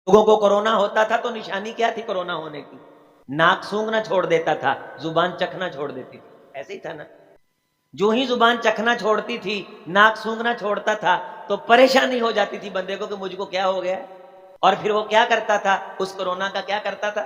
لوگوں کو کورونا ہوتا تھا تو نشانی کیا تھی کورونا ہونے کی؟ ناک سونگنا چھوڑ دیتا تھا، زبان چکھنا چھوڑ دیتی تھی، ایسے ہی تھا نا؟ جو ہی زبان چکھنا چھوڑتی تھی، ناک سونگنا چھوڑتا تھا تو پریشانی ہو جاتی تھی بندے کو کہ مجھ کو کیا ہو گیا۔ اور پھر وہ کیا کرتا تھا؟ اس کورونا کا کیا کرتا تھا؟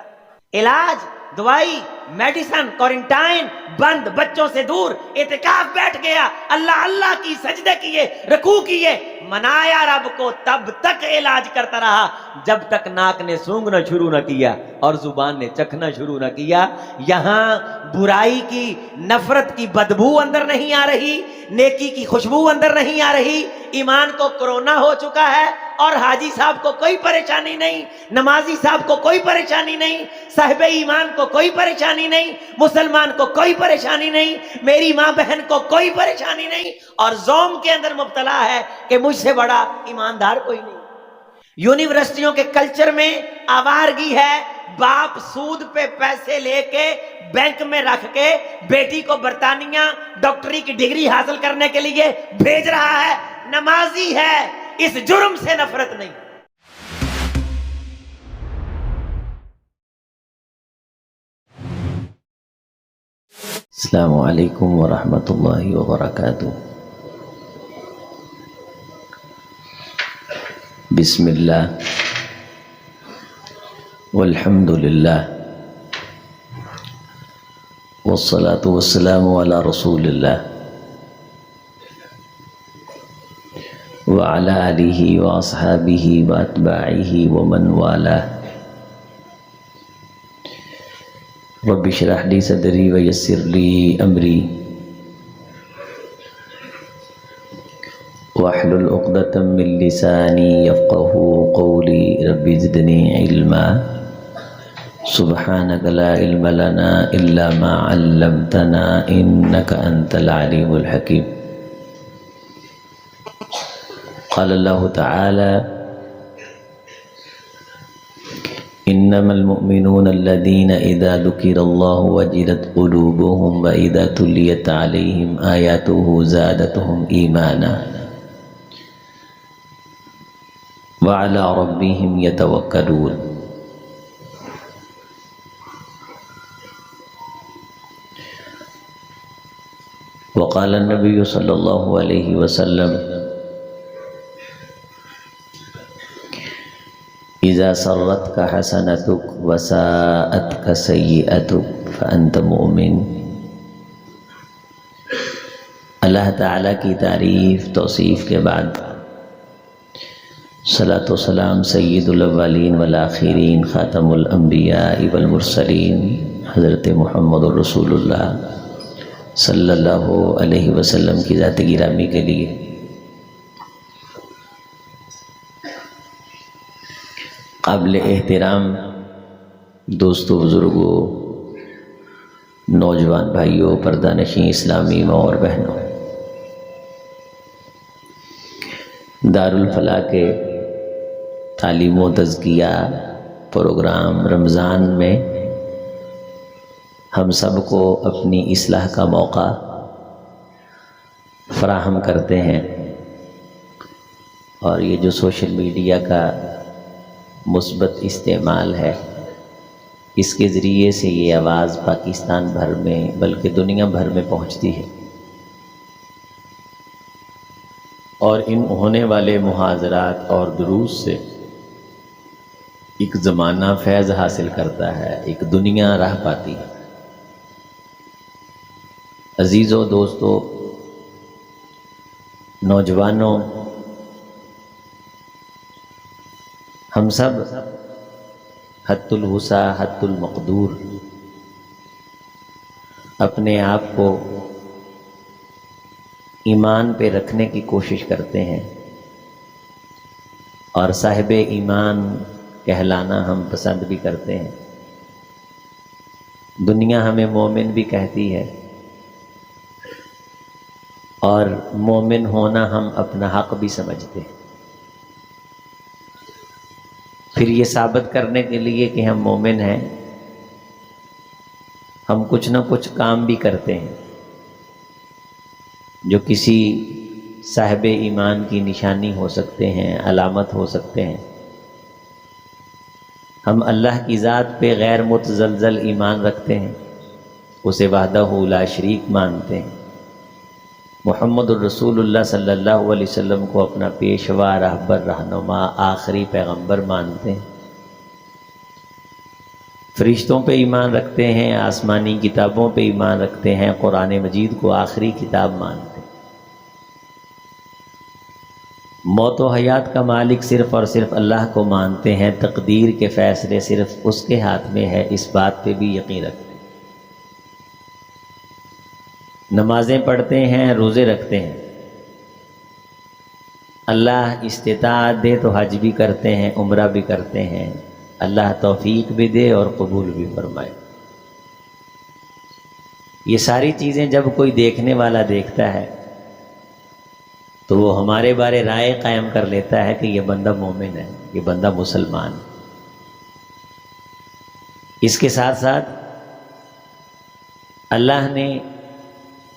علاج، دوائی، میڈیسن، کوارنٹائن بند، بچوں سے دور، اعتکاف بیٹھ گیا، اللہ اللہ کی، سجدے کیے، رکوع کیے، منایا رب کو، تب تک علاج کرتا رہا جب تک ناک نے سونگنا شروع نہ کیا اور زبان نے چکھنا شروع نہ کیا۔ یہاں برائی کی، نفرت کی بدبو اندر نہیں آ رہی، نیکی کی خوشبو اندر نہیں آ رہی، ایمان کو کورونا ہو چکا ہے اور حاجی صاحب کو کوئی پریشانی نہیں، نمازی صاحب کو کوئی پریشانی نہیں، صاحب ایمان کو کوئی پریشانی نہیں، مسلمان کو کوئی پریشانی نہیں، میری ماں بہن کو کوئی پریشانی نہیں، اور زوم کے اندر مبتلا ہے کہ مجھ سے بڑا ایماندار کوئی نہیں۔ یونیورسٹیوں کے کلچر میں آوارگی ہے، باپ سود پہ پیسے لے کے بینک میں رکھ کے بیٹی کو برطانیہ ڈاکٹری کی ڈگری حاصل کرنے کے لیے بھیج رہا ہے، نمازی ہے، اس جرم سے نفرت نہیں۔ السلام علیکم ورحمۃ اللہ وبرکاتہ۔ بسم اللہ والحمد للہ والصلاة والسلام علی رسول اللہ وعلی آلہ واصحابہ واتباعہ ومن والاہ۔ رب اشرح لی صدری ویسر لی امری واحلل عقدۃ من لسانی یفقهوا قولی رب زدنی علما سبحانک لا علم لنا الا ما علمتنا انک انت العلیم الحکیم۔ قال اللہ تعالی انما المؤمنون الذین اذا ذکر اللہ وجلت قلوبهم واذا تلیت علیہم آیاتہ زادتہم ایمانا وعلی ربهم یتوکلون۔ وقال النبی صلی اللہ علیہ وسلم اذا سرتک حسنتک وساءتک سیئتک فانت مؤمن۔ اللہ تعالیٰ کی تعریف توصیف کے بعد صلاۃ و سلام سید الاولین والآخرین خاتم الانبیاء والمرسلین حضرت محمد الرسول اللہ صلی اللہ علیہ وسلم کی ذات گرامی کے لیے قابل احترام دوستو، بزرگوں، نوجوان بھائیوں، پردہ نشین اسلامی ماں اور بہنوں، دارالفلاح کے تعلیم و تزکیہ پروگرام رمضان میں ہم سب کو اپنی اصلاح کا موقع فراہم کرتے ہیں، اور یہ جو سوشل میڈیا کا مثبت استعمال ہے، اس کے ذریعے سے یہ آواز پاکستان بھر میں بلکہ دنیا بھر میں پہنچتی ہے، اور ان ہونے والے محاضرات اور دروس سے ایک زمانہ فیض حاصل کرتا ہے، ایک دنیا راہ پاتی ہے۔ عزیزوں، دوستو، نوجوانوں، ہم سب حد الوسع حد المقدور اپنے آپ کو ایمان پہ رکھنے کی کوشش کرتے ہیں، اور صاحب ایمان کہلانا ہم پسند بھی کرتے ہیں۔ دنیا ہمیں مومن بھی کہتی ہے، اور مومن ہونا ہم اپنا حق بھی سمجھتے ہیں۔ پھر یہ ثابت کرنے کے لیے کہ ہم مومن ہیں، ہم کچھ نہ کچھ کام بھی کرتے ہیں جو کسی صاحب ایمان کی نشانی ہو سکتے ہیں، علامت ہو سکتے ہیں۔ ہم اللہ کی ذات پہ غیر متزلزل ایمان رکھتے ہیں، اسے وحدہ لا شریک مانتے ہیں، محمد الرسول اللہ صلی اللہ علیہ وسلم کو اپنا پیشوا، رہبر، رہنما، آخری پیغمبر مانتے ہیں، فرشتوں پہ ایمان رکھتے ہیں، آسمانی کتابوں پہ ایمان رکھتے ہیں، قرآن مجید کو آخری کتاب مانتے ہیں، موت و حیات کا مالک صرف اور صرف اللہ کو مانتے ہیں، تقدیر کے فیصلے صرف اس کے ہاتھ میں ہے، اس بات پہ بھی یقین رکھتے ہیں، نمازیں پڑھتے ہیں، روزے رکھتے ہیں، اللہ استطاعت دے تو حج بھی کرتے ہیں، عمرہ بھی کرتے ہیں، اللہ توفیق بھی دے اور قبول بھی فرمائے۔ یہ ساری چیزیں جب کوئی دیکھنے والا دیکھتا ہے تو وہ ہمارے بارے رائے قائم کر لیتا ہے کہ یہ بندہ مومن ہے، یہ بندہ مسلمان ہے۔ اس کے ساتھ ساتھ اللہ نے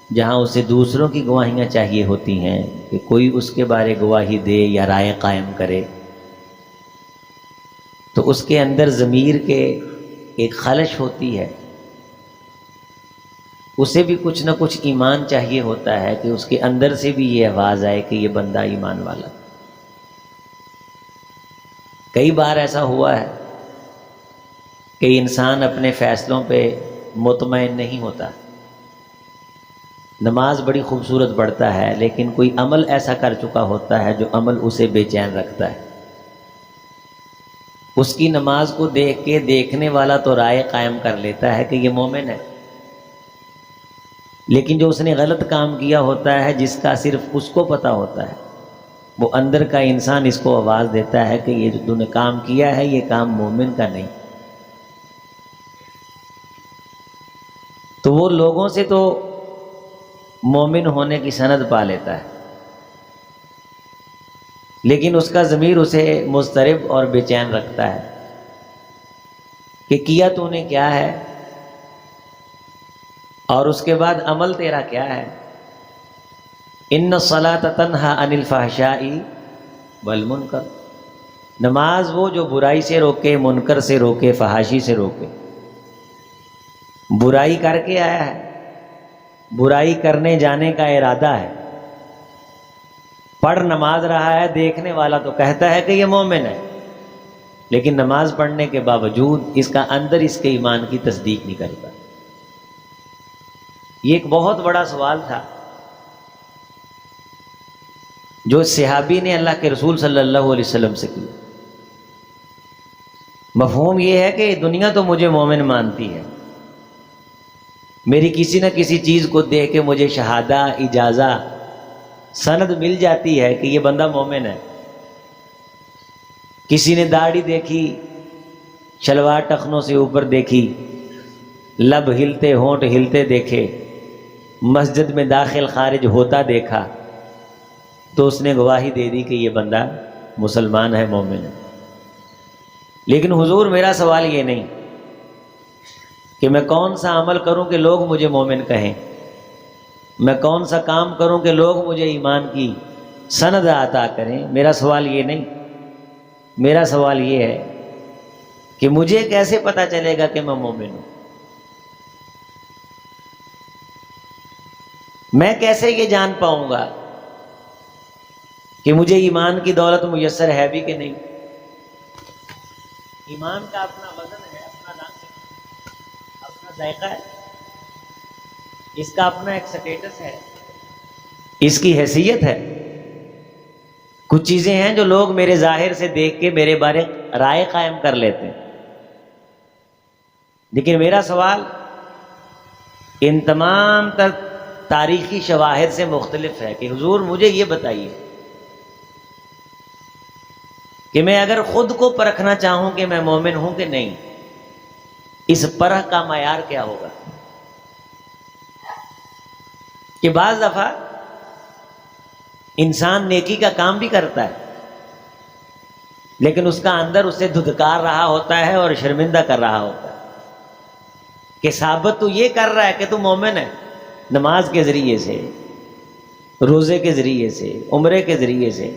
جہاں اسے دوسروں کی گواہیاں چاہیے ہوتی ہیں کہ کوئی اس کے بارے گواہی دے یا رائے قائم کرے، تو اس کے اندر ضمیر کے ایک خلش ہوتی ہے، اسے بھی کچھ نہ کچھ ایمان چاہیے ہوتا ہے کہ اس کے اندر سے بھی یہ آواز آئے کہ یہ بندہ ایمان والا۔ کئی بار ایسا ہوا ہے کہ انسان اپنے فیصلوں پہ مطمئن نہیں ہوتا، نماز بڑی خوبصورت پڑھتا ہے لیکن کوئی عمل ایسا کر چکا ہوتا ہے جو عمل اسے بے چین رکھتا ہے، اس کی نماز کو دیکھ کے دیکھنے والا تو رائے قائم کر لیتا ہے کہ یہ مومن ہے، لیکن جو اس نے غلط کام کیا ہوتا ہے جس کا صرف اس کو پتہ ہوتا ہے، وہ اندر کا انسان اس کو آواز دیتا ہے کہ یہ جو تو نے کام کیا ہے یہ کام مومن کا نہیں۔ تو وہ لوگوں سے تو مومن ہونے کی سند پا لیتا ہے، لیکن اس کا ضمیر اسے مضطرب اور بے چین رکھتا ہے کہ کیا تو نے کیا ہے، اور اس کے بعد عمل تیرا کیا ہے۔ ان الصلاۃ تنہی عن الفحشاء والمنکر، نماز وہ جو برائی سے روکے، منکر سے روکے، فحاشی سے روکے۔ برائی کر کے آیا ہے، برائی کرنے جانے کا ارادہ ہے، پڑھ نماز رہا ہے، دیکھنے والا تو کہتا ہے کہ یہ مومن ہے، لیکن نماز پڑھنے کے باوجود اس کا اندر اس کے ایمان کی تصدیق نہیں کرتا۔ یہ ایک بہت بڑا سوال تھا جو صحابی نے اللہ کے رسول صلی اللہ علیہ وسلم سے کیا۔ مفہوم یہ ہے کہ دنیا تو مجھے مومن مانتی ہے، میری کسی نہ کسی چیز کو دیکھ کے مجھے شہادہ، اجازہ، سند مل جاتی ہے کہ یہ بندہ مومن ہے۔ کسی نے داڑھی دیکھی، شلوار ٹخنوں سے اوپر دیکھی، لب ہلتے، ہونٹ ہلتے دیکھے، مسجد میں داخل خارج ہوتا دیکھا، تو اس نے گواہی دے دی کہ یہ بندہ مسلمان ہے، مومن ہے۔ لیکن حضور میرا سوال یہ نہیں کہ میں کون سا عمل کروں کہ لوگ مجھے مومن کہیں، میں کون سا کام کروں کہ لوگ مجھے ایمان کی سند عطا کریں، میرا سوال یہ نہیں۔ میرا سوال یہ ہے کہ مجھے کیسے پتہ چلے گا کہ میں مومن ہوں، میں کیسے یہ جان پاؤں گا کہ مجھے ایمان کی دولت میسر ہے بھی کہ نہیں۔ ایمان کا اپنا وزن ہے، اپنا رنگ ہے، اپنا ذائقہ ہے، اس کا اپنا ایک سٹیٹس ہے، اس کی حیثیت ہے۔ کچھ چیزیں ہیں جو لوگ میرے ظاہر سے دیکھ کے میرے بارے رائے قائم کر لیتے ہیں، لیکن میرا سوال ان تمام تر تاریخی شواہد سے مختلف ہے کہ حضور مجھے یہ بتائیے کہ میں اگر خود کو پرکھنا چاہوں کہ میں مومن ہوں کہ نہیں، اس پرکھ کا معیار کیا ہوگا؟ کہ بعض دفعہ انسان نیکی کا کام بھی کرتا ہے لیکن اس کا اندر اسے دھتکار رہا ہوتا ہے اور شرمندہ کر رہا ہوتا ہے کہ ثابت تو یہ کر رہا ہے کہ تو مومن ہے، نماز کے ذریعے سے، روزے کے ذریعے سے، عمرے کے ذریعے سے،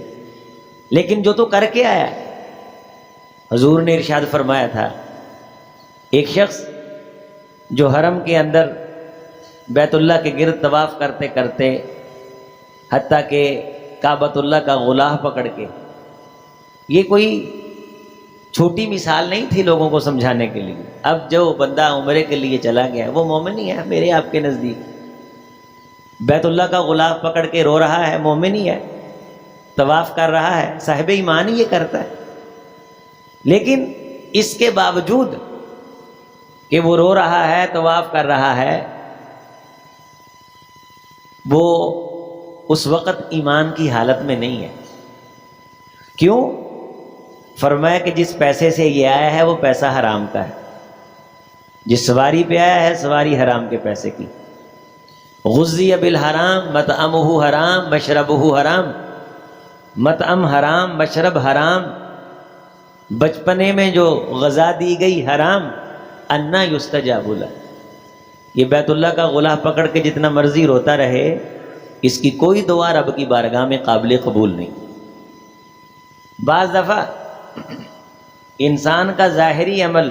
لیکن جو تو کر کے آیا ہے حضور نے ارشاد فرمایا تھا، ایک شخص جو حرم کے اندر بیت اللہ کے گرد طواف کرتے کرتے حتیٰ کہ کعبۃ اللہ کا غلاف پکڑ کے، یہ کوئی چھوٹی مثال نہیں تھی لوگوں کو سمجھانے کے لیے، اب جو بندہ عمرے کے لیے چلا گیا وہ مومن ہی ہے میرے آپ کے نزدیک، بیت اللہ کا غلاف پکڑ کے رو رہا ہے، مومن ہی ہے، طواف کر رہا ہے، صاحب ایمان ہی یہ کرتا ہے۔ لیکن اس کے باوجود کہ وہ رو رہا ہے، طواف کر رہا ہے، وہ اس وقت ایمان کی حالت میں نہیں ہے۔ کیوں؟ فرمایا کہ جس پیسے سے یہ آیا ہے وہ پیسہ حرام کا ہے، جس سواری پہ آیا ہے سواری حرام کے پیسے کی۔ غزی بالحرام مطعمہ حرام مشربہ حرام، مطعم حرام مشرب حرام، بچپنے میں جو غذا دی گئی حرام، انا یستجاب لہ۔ یہ بیت اللہ کا غلاف پکڑ کے جتنا مرضی روتا رہے، اس کی کوئی دعا رب کی بارگاہ میں قابل قبول نہیں۔ بعض دفعہ انسان کا ظاہری عمل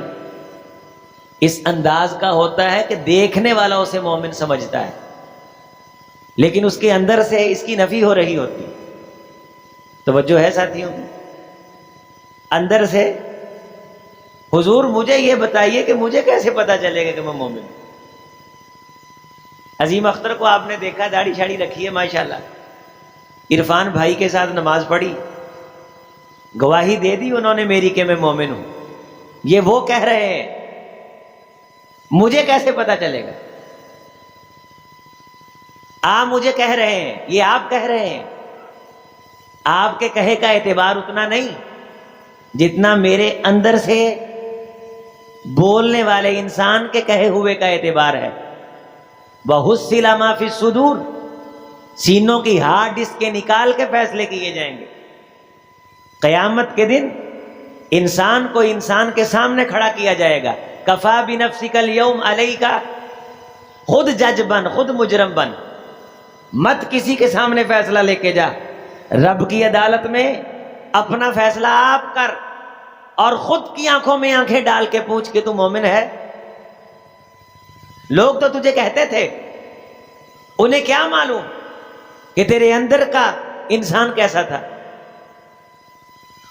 اس انداز کا ہوتا ہے کہ دیکھنے والا اسے مومن سمجھتا ہے، لیکن اس کے اندر سے اس کی نفی ہو رہی ہوتی۔ توجہ ہے ساتھیوں؟ اندر سے حضور مجھے یہ بتائیے کہ مجھے کیسے پتا چلے گا کہ میں مومن ہوں؟ عظیم اختر کو آپ نے دیکھا، داڑھی شاڑھی رکھی ہے ماشاءاللہ، عرفان بھائی کے ساتھ نماز پڑھی، گواہی دے دی انہوں نے میری کہ میں مومن ہوں۔ یہ وہ کہہ رہے ہیں، مجھے کیسے پتا چلے گا؟ آپ مجھے کہہ رہے ہیں، یہ آپ کہہ رہے ہیں، آپ کے کہے کا اعتبار اتنا نہیں جتنا میرے اندر سے بولنے والے انسان کے کہے ہوئے کا اعتبار ہے۔ وَحُصِّلَ مَا فِي الصُّدُورِ، سینوں کی ہارڈ ڈسک کے نکال کے فیصلے کیے جائیں گے۔ قیامت کے دن انسان کو انسان کے سامنے کھڑا کیا جائے گا۔ کفا بنفسک اليوم علیک، خود جج بن، خود مجرم بن، مت کسی کے سامنے فیصلہ لے کے جا، رب کی عدالت میں اپنا فیصلہ آپ کر، اور خود کی آنکھوں میں آنکھیں ڈال کے پوچھ کہ تو مومن ہے۔ لوگ تو تجھے کہتے تھے، انہیں کیا معلوم کہ تیرے اندر کا انسان کیسا تھا؟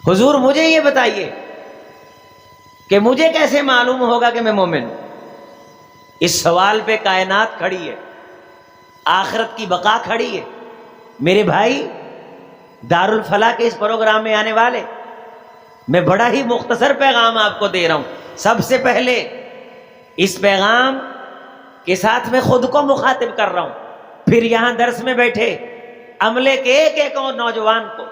حضور مجھے یہ بتائیے کہ مجھے کیسے معلوم ہوگا کہ میں مومن ہوں؟ اس سوال پہ کائنات کھڑی ہے، آخرت کی بقا کھڑی ہے۔ میرے بھائی، دارالفلاح کے اس پروگرام میں آنے والے، میں بڑا ہی مختصر پیغام آپ کو دے رہا ہوں۔ سب سے پہلے اس پیغام کے ساتھ میں خود کو مخاطب کر رہا ہوں، پھر یہاں درس میں بیٹھے عملے کے ایک ایک اور نوجوان کو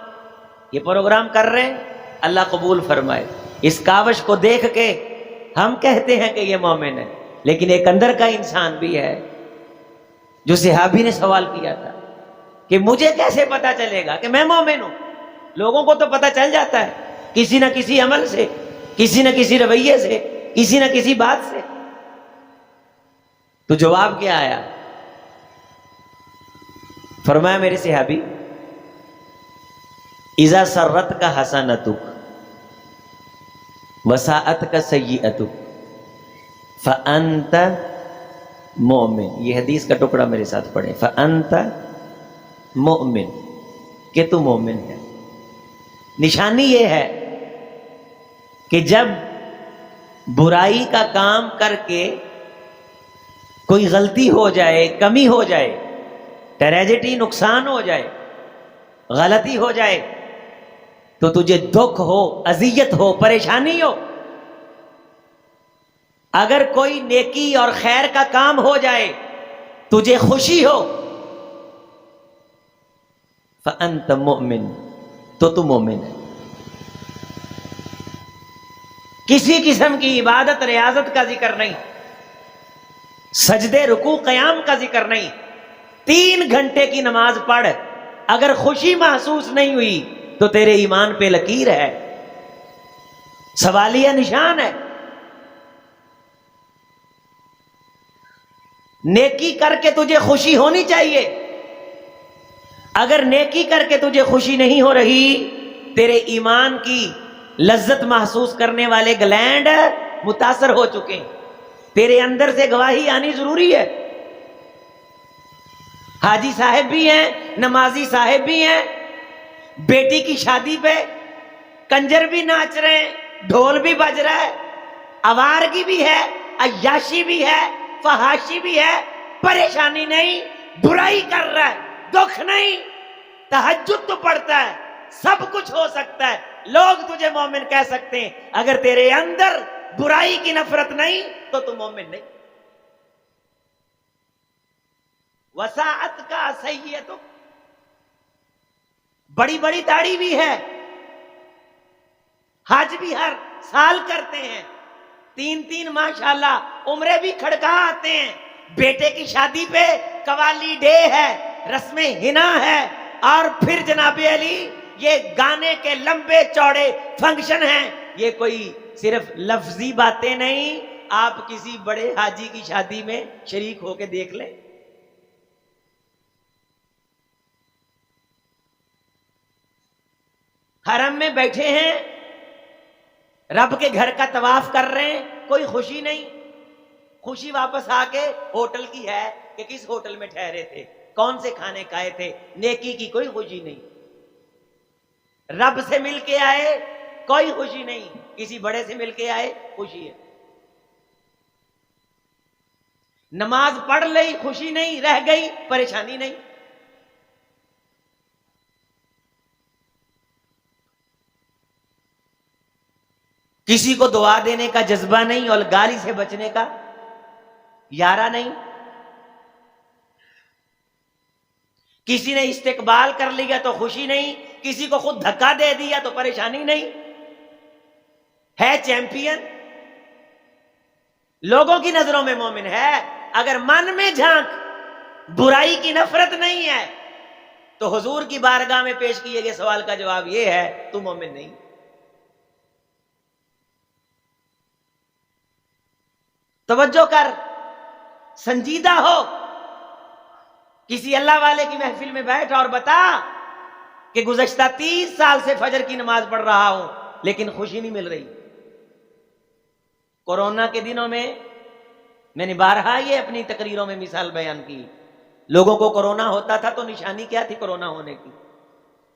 یہ پروگرام کر رہے ہیں، اللہ قبول فرمائے۔ اس کاوش کو دیکھ کے ہم کہتے ہیں کہ یہ مومن ہے، لیکن ایک اندر کا انسان بھی ہے جو صحابی نے سوال کیا تھا کہ مجھے کیسے پتا چلے گا کہ میں مومن ہوں؟ لوگوں کو تو پتا چل جاتا ہے کسی نہ کسی عمل سے، کسی نہ کسی رویے سے، کسی نہ کسی بات سے۔ تو جواب کیا آیا؟ فرمایا میرے صحابی، اذا سرت کا حسنتک وساءت کا سیئتک فانت مؤمن۔ یہ حدیث کا ٹکڑا میرے ساتھ پڑھیں، فانت مؤمن، کہ تو مومن ہے۔ نشانی یہ ہے کہ جب برائی کا کام کر کے کوئی غلطی ہو جائے، کمی ہو جائے، ٹریجڈی، نقصان ہو جائے، غلطی ہو جائے، تو تجھے دکھ ہو، اذیت ہو، پریشانی ہو۔ اگر کوئی نیکی اور خیر کا کام ہو جائے، تجھے خوشی ہو، فأنت مؤمن، تو تو مومن ہے۔ کسی قسم کی عبادت ریاضت کا ذکر نہیں، سجدے رکوع قیام کا ذکر نہیں۔ 3 گھنٹے کی نماز پڑھ، اگر خوشی محسوس نہیں ہوئی تو تیرے ایمان پہ لکیر ہے، سوالیہ نشان ہے۔ نیکی کر کے تجھے خوشی ہونی چاہیے، اگر نیکی کر کے تجھے خوشی نہیں ہو رہی، تیرے ایمان کی لذت محسوس کرنے والے گلینڈ متاثر ہو چکے ہیں. تیرے اندر سے گواہی آنی ضروری ہے. حاجی صاحب بھی ہیں, نمازی صاحب بھی ہیں, بیٹی کی شادی پہ کنجر بھی ناچ رہے ہیں, ڈھول بھی بج رہا ہے, آوارگی بھی ہے, عیاشی بھی ہے, فحاشی بھی ہے, پریشانی نہیں, برائی کر رہا ہے, دکھ نہیں, تہجد تو پڑھتا ہے, سب کچھ ہو سکتا ہے. لوگ تجھے مومن کہہ سکتے ہیں, اگر تیرے اندر برائی کی نفرت نہیں تو تم مومن نہیں. وساعت کا سیئت, بڑی بڑی داڑھی بھی ہے, حج بھی ہر سال کرتے ہیں, 3 ماشاءاللہ عمرے بھی کھڑکا آتے ہیں, بیٹے کی شادی پہ قوالی ڈے ہے, رسم حنا ہے, اور پھر جناب علی یہ گانے کے لمبے چوڑے فنکشن ہیں. یہ کوئی صرف لفظی باتیں نہیں, آپ کسی بڑے حاجی کی شادی میں شریک ہو کے دیکھ لیں. حرم میں بیٹھے ہیں, رب کے گھر کا طواف کر رہے ہیں, کوئی خوشی نہیں. خوشی واپس آ کے ہوٹل کی ہے کہ کس ہوٹل میں ٹھہرے تھے, کون سے کھانے کھائے تھے. نیکی کی کوئی خوشی نہیں. رب سے مل کے آئے, کوئی خوشی نہیں. کسی بڑے سے مل کے آئے, خوشی ہے. نماز پڑھ لئی, خوشی نہیں, رہ گئی, پریشانی نہیں. کسی کو دعا دینے کا جذبہ نہیں, اور گالی سے بچنے کا یارہ نہیں. کسی نے استقبال کر لیا تو خوشی نہیں, کسی کو خود دھکا دے دیا تو پریشانی نہیں. ہے چیمپئن, لوگوں کی نظروں میں مومن ہے. اگر من میں جھانک برائی کی نفرت نہیں ہے تو حضور کی بارگاہ میں پیش کیے گئے سوال کا جواب یہ ہے, تو مومن نہیں. توجہ کر, سنجیدہ ہو. کسی اللہ والے کی محفل میں بیٹھ اور بتا کہ گزشتہ 30 سال سے فجر کی نماز پڑھ رہا ہوں لیکن خوشی نہیں مل رہی. کورونا کے دنوں میں نے بارہا یہ اپنی تقریروں میں مثال بیان کی. لوگوں کو کورونا ہوتا تھا تو نشانی کیا تھی کورونا ہونے کی؟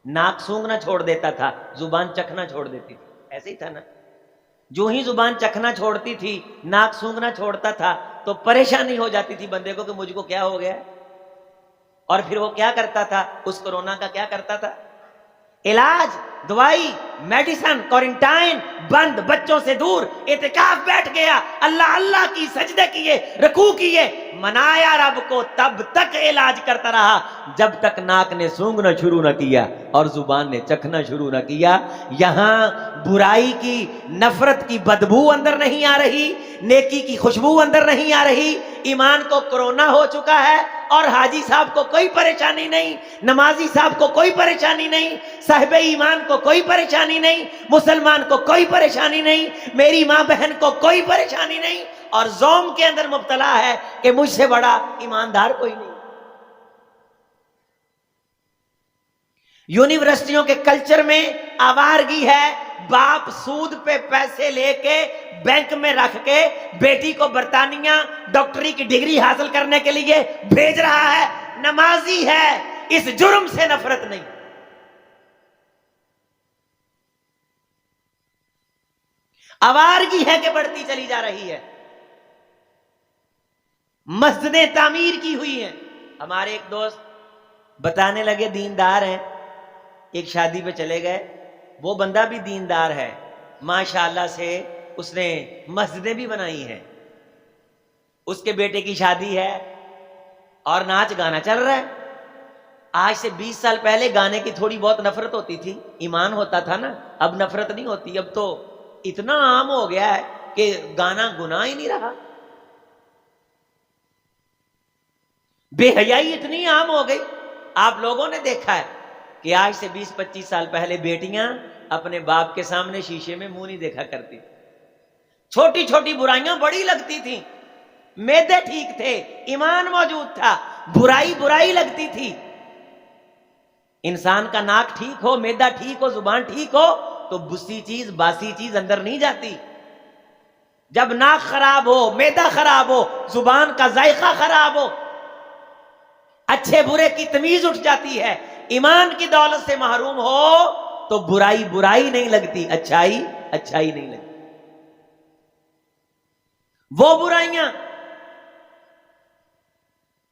ناک سونگنا چھوڑ دیتا تھا, زبان چکھنا چھوڑ دیتی تھی. ایسے ہی تھا نا. جو ہی زبان چکھنا چھوڑتی تھی, ناک سونگنا چھوڑتا تھا, تو پریشانی ہو جاتی تھی بندے کو کہ مجھ کو کیا ہو گیا. اور پھر وہ کیا کرتا تھا, اس کورونا کا کیا کرتا تھا؟ علاج, دوائی, میڈیسن, کوارنٹائن, بند, بچوں سے دور, اعتکاف بیٹھ گیا, اللہ اللہ کی, سجدے کیے, رکوع کیے, منایا رب کو, تب تک علاج کرتا رہا جب تک ناک نے سونگنا شروع نہ کیا اور زبان نے چکھنا شروع نہ کیا. یہاں برائی کی, نفرت کی بدبو اندر نہیں آ رہی, نیکی کی خوشبو اندر نہیں آ رہی. ایمان کو کورونا ہو چکا ہے اور حاجی صاحب کو کوئی پریشانی نہیں, نمازی صاحب کو کوئی پریشانی نہیں, صاحب ایمان کو کوئی پریشانی نہیں, مسلمان کو کوئی پریشانی نہیں, میری ماں بہن کو کوئی پریشانی نہیں, اور زوم کے اندر مبتلا ہے کہ مجھ سے بڑا ایماندار کوئی نہیں. یونیورسٹیوں کے کلچر میں آوارگی ہے. باپ سود پہ پیسے لے کے بینک میں رکھ کے بیٹی کو برطانیہ ڈاکٹری کی ڈگری حاصل کرنے کے لیے بھیج رہا ہے. نمازی ہے, اس جرم سے نفرت نہیں. آوارگی ہے کہ بڑھتی چلی جا رہی ہے. مسجدیں تعمیر کی ہوئی ہیں. ہمارے ایک دوست بتانے لگے, دیندار ہیں, ایک شادی پہ چلے گئے. وہ بندہ بھی دیندار ہے, ماشاءاللہ سے اس نے مسجدیں بھی بنائی ہیں. اس کے بیٹے کی شادی ہے اور ناچ گانا چل رہا ہے. آج سے 20 سال پہلے گانے کی تھوڑی بہت نفرت ہوتی تھی, ایمان ہوتا تھا نا. اب نفرت نہیں ہوتی, اب تو اتنا عام ہو گیا ہے کہ گانا گناہ ہی نہیں رہا. بے حیائی اتنی عام ہو گئی. آپ لوگوں نے دیکھا ہے کہ آج سے 20-25 سال پہلے بیٹیاں اپنے باپ کے سامنے شیشے میں منہ نہیں دیکھا کرتی. چھوٹی چھوٹی برائیاں بڑی لگتی تھیں. میدے ٹھیک تھے, ایمان موجود تھا, برائی لگتی تھی. انسان کا ناک ٹھیک ہو, میدا ٹھیک ہو, زبان ٹھیک ہو تو بسی چیز باسی چیز اندر نہیں جاتی. جب ناک خراب ہو، معدہ خراب ہو، زبان کا ذائقہ خراب ہو، اچھے برے کی تمیز اٹھ جاتی ہے، ایمان کی دولت سے محروم ہو تو برائی برائی نہیں لگتی، اچھائی اچھائی نہیں لگتی. وہ برائیاں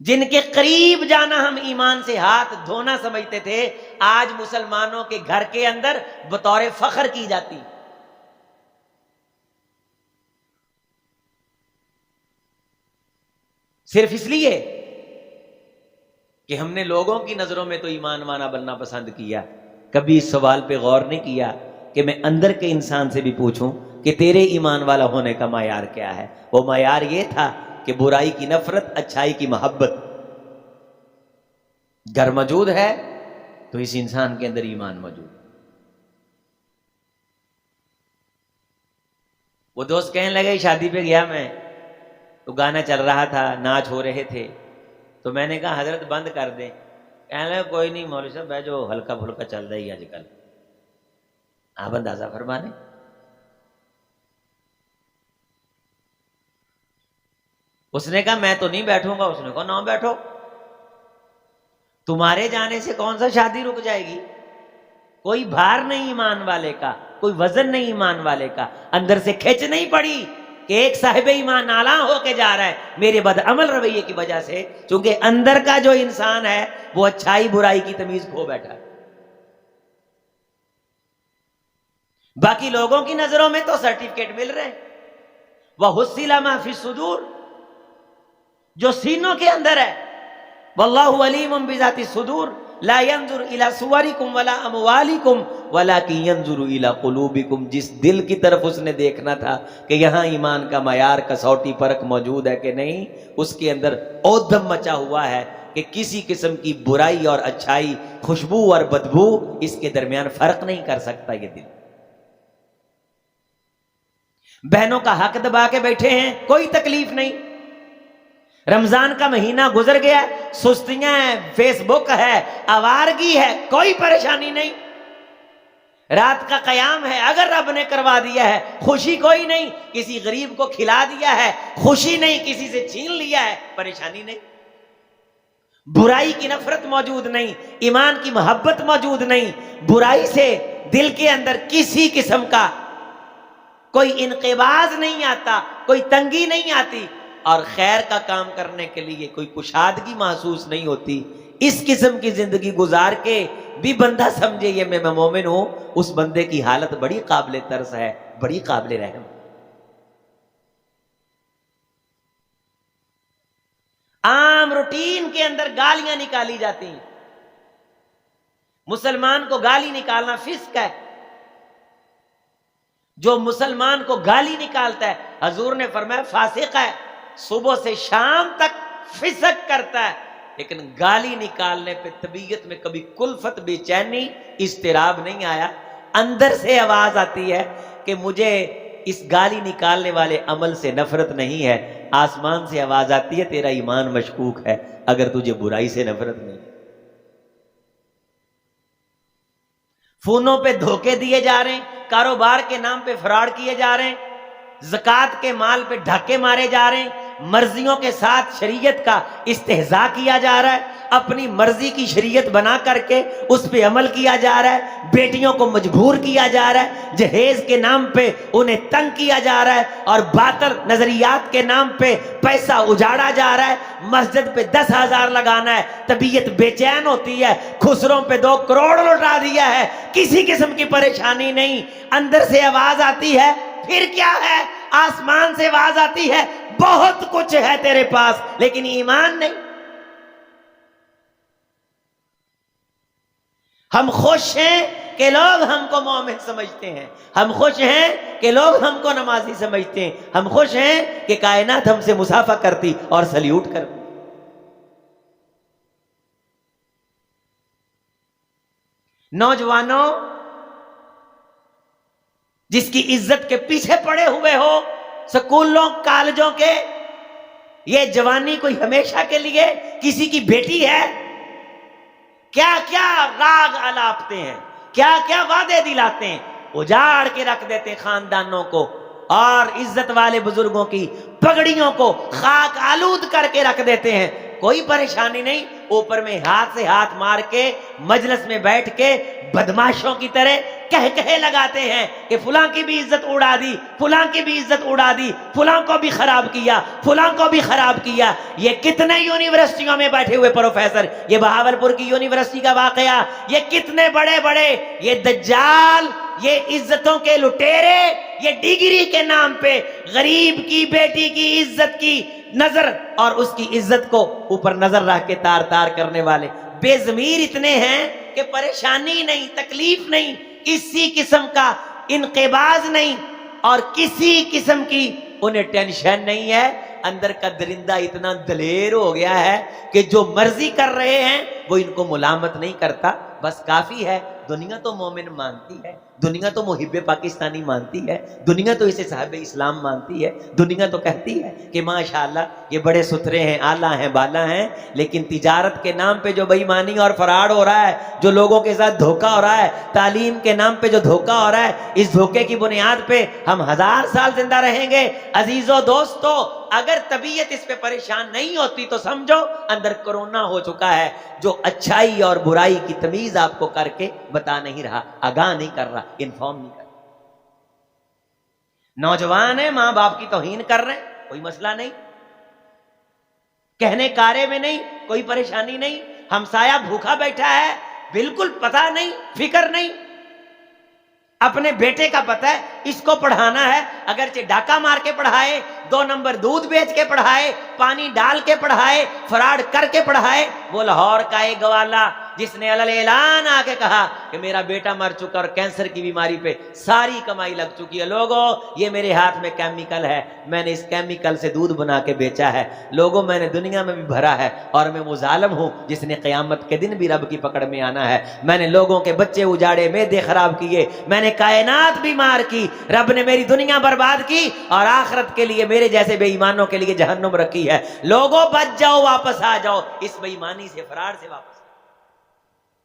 جن کے قریب جانا ہم ایمان سے ہاتھ دھونا سمجھتے تھے، آج مسلمانوں کے گھر کے اندر بطور فخر کی جاتی. صرف اس لیے کہ ہم نے لوگوں کی نظروں میں تو ایمان والا بننا پسند کیا. کبھی اس سوال پہ غور نہیں کیا کہ میں اندر کے انسان سے بھی پوچھوں کہ تیرے ایمان والا ہونے کا معیار کیا ہے. وہ معیار یہ تھا کہ برائی کی نفرت، اچھائی کی محبت. گر موجود ہے تو اس انسان کے اندر ایمان موجود. وہ دوست کہنے لگے شادی پہ گیا میں تو گانا چل رہا تھا، ناچ ہو رہے تھے، تو میں نے کہا حضرت بند کر دیں. کہنے لگے کوئی نہیں مولوی صاحب، جو ہلکا پھلکا چل رہا ہے آج کل، آپ اندازہ فرمانے. اس نے کہا میں تو نہیں بیٹھوں گا. اس نے کہا نہ بیٹھو، تمہارے جانے سے کون سا شادی رک جائے گی؟ کوئی بھار نہیں ایمان والے کا، کوئی وزن نہیں ایمان والے کا، اندر سے کھچ نہیں پڑی کہ ایک صاحب ایمان نالاں ہو کے جا رہا ہے میرے بدعمل رویے کی وجہ سے. چونکہ اندر کا جو انسان ہے وہ اچھائی برائی کی تمیز کھو بیٹھا ہے. باقی لوگوں کی نظروں میں تو سرٹیفکیٹ مل رہے ہیں. وَحُصِّلَ مَا فِي الصُّدُورِ، جو سینوں کے اندر ہے. وَاللَّهُ عَلِيمٌ بِذَاتِ الصُّدُورِ لا ينظر الى صوركم ولا اموالكم ولكن ينظر الى قلوبكم. جس دل کی طرف اس نے دیکھنا تھا کہ یہاں ایمان کا معیار کسوٹی پرکھ موجود ہے کہ نہیں، اس کے اندر اودم مچا ہوا ہے کہ کسی قسم کی برائی اور اچھائی، خوشبو اور بدبو، اس کے درمیان فرق نہیں کر سکتا یہ دل. بہنوں کا حق دبا کے بیٹھے ہیں، کوئی تکلیف نہیں. رمضان کا مہینہ گزر گیا، سستیاں ہیں، فیس بک ہے، آوارگی ہے، کوئی پریشانی نہیں. رات کا قیام ہے، اگر رب نے کروا دیا ہے خوشی کوئی نہیں. کسی غریب کو کھلا دیا ہے خوشی نہیں، کسی سے چھین لیا ہے پریشانی نہیں. برائی کی نفرت موجود نہیں، ایمان کی محبت موجود نہیں. برائی سے دل کے اندر کسی قسم کا کوئی انقباض نہیں آتا، کوئی تنگی نہیں آتی، اور خیر کا کام کرنے کے لیے کوئی کشادگی محسوس نہیں ہوتی. اس قسم کی زندگی گزار کے بھی بندہ سمجھے یہ میں مومن ہوں، اس بندے کی حالت بڑی قابل ترس ہے، بڑی قابل رحم. عام روٹین کے اندر گالیاں نکالی جاتی ہیں. مسلمان کو گالی نکالنا فسق ہے. جو مسلمان کو گالی نکالتا ہے حضور نے فرمایا فاسق ہے. صبح سے شام تک فسق کرتا ہے، لیکن گالی نکالنے پہ طبیعت میں کبھی کلفت، بے چینی، اضطراب نہیں آیا. اندر سے آواز آتی ہے کہ مجھے اس گالی نکالنے والے عمل سے نفرت نہیں ہے. آسمان سے آواز آتی ہے تیرا ایمان مشکوک ہے اگر تجھے برائی سے نفرت نہیں. فونوں پہ دھوکے دیے جا رہے ہیں، کاروبار کے نام پہ فراڈ کیے جا رہے ہیں، زکوٰۃ کے مال پہ ڈھاکے مارے جا رہے ہیں، مرضیوں کے ساتھ شریعت کا استہزاء کیا جا رہا ہے، اپنی مرضی کی شریعت بنا کر کے اس پہ عمل کیا جا رہا ہے، بیٹیوں کو مجبور کیا جا رہا ہے، جہیز کے نام پہ انہیں تنگ کیا جا رہا ہے، اور باطل نظریات کے نام پہ پیسہ اجاڑا جا رہا ہے. مسجد پہ 10,000 لگانا ہے، طبیعت بے چین ہوتی ہے، خسروں پہ 2 کروڑ لوٹا دیا ہے، کسی قسم کی پریشانی نہیں. اندر سے آواز آتی ہے پھر کیا ہے؟ آسمان سے آواز آتی ہے بہت کچھ ہے تیرے پاس لیکن ایمان نہیں. ہم خوش ہیں کہ لوگ ہم کو مومن سمجھتے ہیں، ہم خوش ہیں کہ لوگ ہم کو نمازی سمجھتے ہیں، ہم خوش ہیں کہ کائنات ہم سے مصافحہ کرتی اور سلیوٹ کرتی. نوجوانوں، جس کی عزت کے پیچھے پڑے ہوئے ہو سکولوں کالجوں کے، یہ جوانی کوئی ہمیشہ کے لیے کسی کی بیٹی ہے؟ کیا کیا راگ الاپتے ہیں، کیا کیا وعدے دلاتے ہیں. اجاڑ کے رکھ دیتے خاندانوں کو اور عزت والے بزرگوں کی پگڑیوں کو خاک آلود کر کے رکھ دیتے ہیں. کوئی پریشانی نہیں، اوپر میں ہاتھ سے ہاتھ مار کے مجلس میں بیٹھ کے بدماشوں کی طرح کہے لگاتے ہیں کہ فلاں کی بھی عزت اڑا دی، فلاں کی بھی عزت اڑا دی، فلاں کو بھی خراب کیا، فلاں کو بھی خراب کیا. یہ کتنے یونیورسٹیوں میں بیٹھے ہوئے پروفیسر، یہ بہاولپور کی یونیورسٹی کا واقعہ، یہ کتنے بڑے بڑے یہ دجال، یہ عزتوں کے لٹیرے، یہ ڈگری کے نام پہ غریب کی بیٹی کی عزت کی نظر اور اس کی عزت کو اوپر نظر رکھ کے تار تار کرنے والے بے ضمیر اتنے ہیں کہ پریشانی نہیں، تکلیف نہیں، کسی قسم کا انقباض نہیں اور کسی قسم کی انہیں ٹینشن نہیں ہے. اندر کا درندہ اتنا دلیر ہو گیا ہے کہ جو مرضی کر رہے ہیں وہ ان کو ملامت نہیں کرتا، بس کافی ہے. دنیا تو مومن مانتی ہے، دنیا تو محب پاکستانی مانتی ہے، دنیا تو اسے صاحب اسلام مانتی ہے، دنیا تو کہتی ہے کہ ماشاءاللہ یہ بڑے ستھرے ہیں، اعلیٰ ہیں، بالا ہیں. لیکن تجارت کے نام پہ جو بے ایمانی اور فراڈ ہو رہا ہے، جو لوگوں کے ساتھ دھوکہ ہو رہا ہے، تعلیم کے نام پہ جو دھوکہ ہو رہا ہے، اس دھوکے کی بنیاد پہ ہم 1000 سال زندہ رہیں گے. عزیزو دوستو، اگر طبیعت اس پہ پریشان نہیں ہوتی تو سمجھو اندر کرونا ہو چکا ہے، جو اچھائی اور برائی کی تمیز آپ کو کر کے بتا نہیں رہا، آگاہ نہیں کر رہا، انفارم نہیں کر رہا. نوجوان ہیں، ماں باپ کی توہین کر رہے ہیں، کوئی مسئلہ نہیں، کہنے کارے میں نہیں، کوئی پریشانی نہیں. ہمسایہ بھوکا بیٹھا ہے، بالکل پتہ نہیں، فکر نہیں. اپنے بیٹے کا پتہ ہے اس کو پڑھانا ہے، اگرچہ ڈاکہ مار کے پڑھائے، 2 نمبر دودھ بیچ کے پڑھائے، پانی ڈال کے پڑھائے، فراڈ کر کے پڑھائے. وہ لاہور کا ایک گوالا جس نے علل اعلان آ کے کہا کہ میرا بیٹا مر چکا اور کینسر کی بیماری پہ ساری کمائی لگ چکی ہے. لوگوں، یہ میرے ہاتھ میں کیمیکل ہے، میں نے اس کیمیکل سے دودھ بنا کے بیچا ہے. لوگوں، میں نے دنیا میں بھی بھرا ہے اور میں وہ ظالم ہوں جس نے قیامت کے دن بھی رب کی پکڑ میں آنا ہے. میں نے لوگوں کے بچے اجاڑے، معدے خراب کیے، میں نے کائنات بیمار کی، رب نے میری دنیا برباد کی اور آخرت کے لیے میرے جیسے بے ایمانوں کے لیے جہنم رکھی ہے. لوگوں، بچ جاؤ، واپس آ جاؤ اس بے ایمانی سے، فرار سے واپس.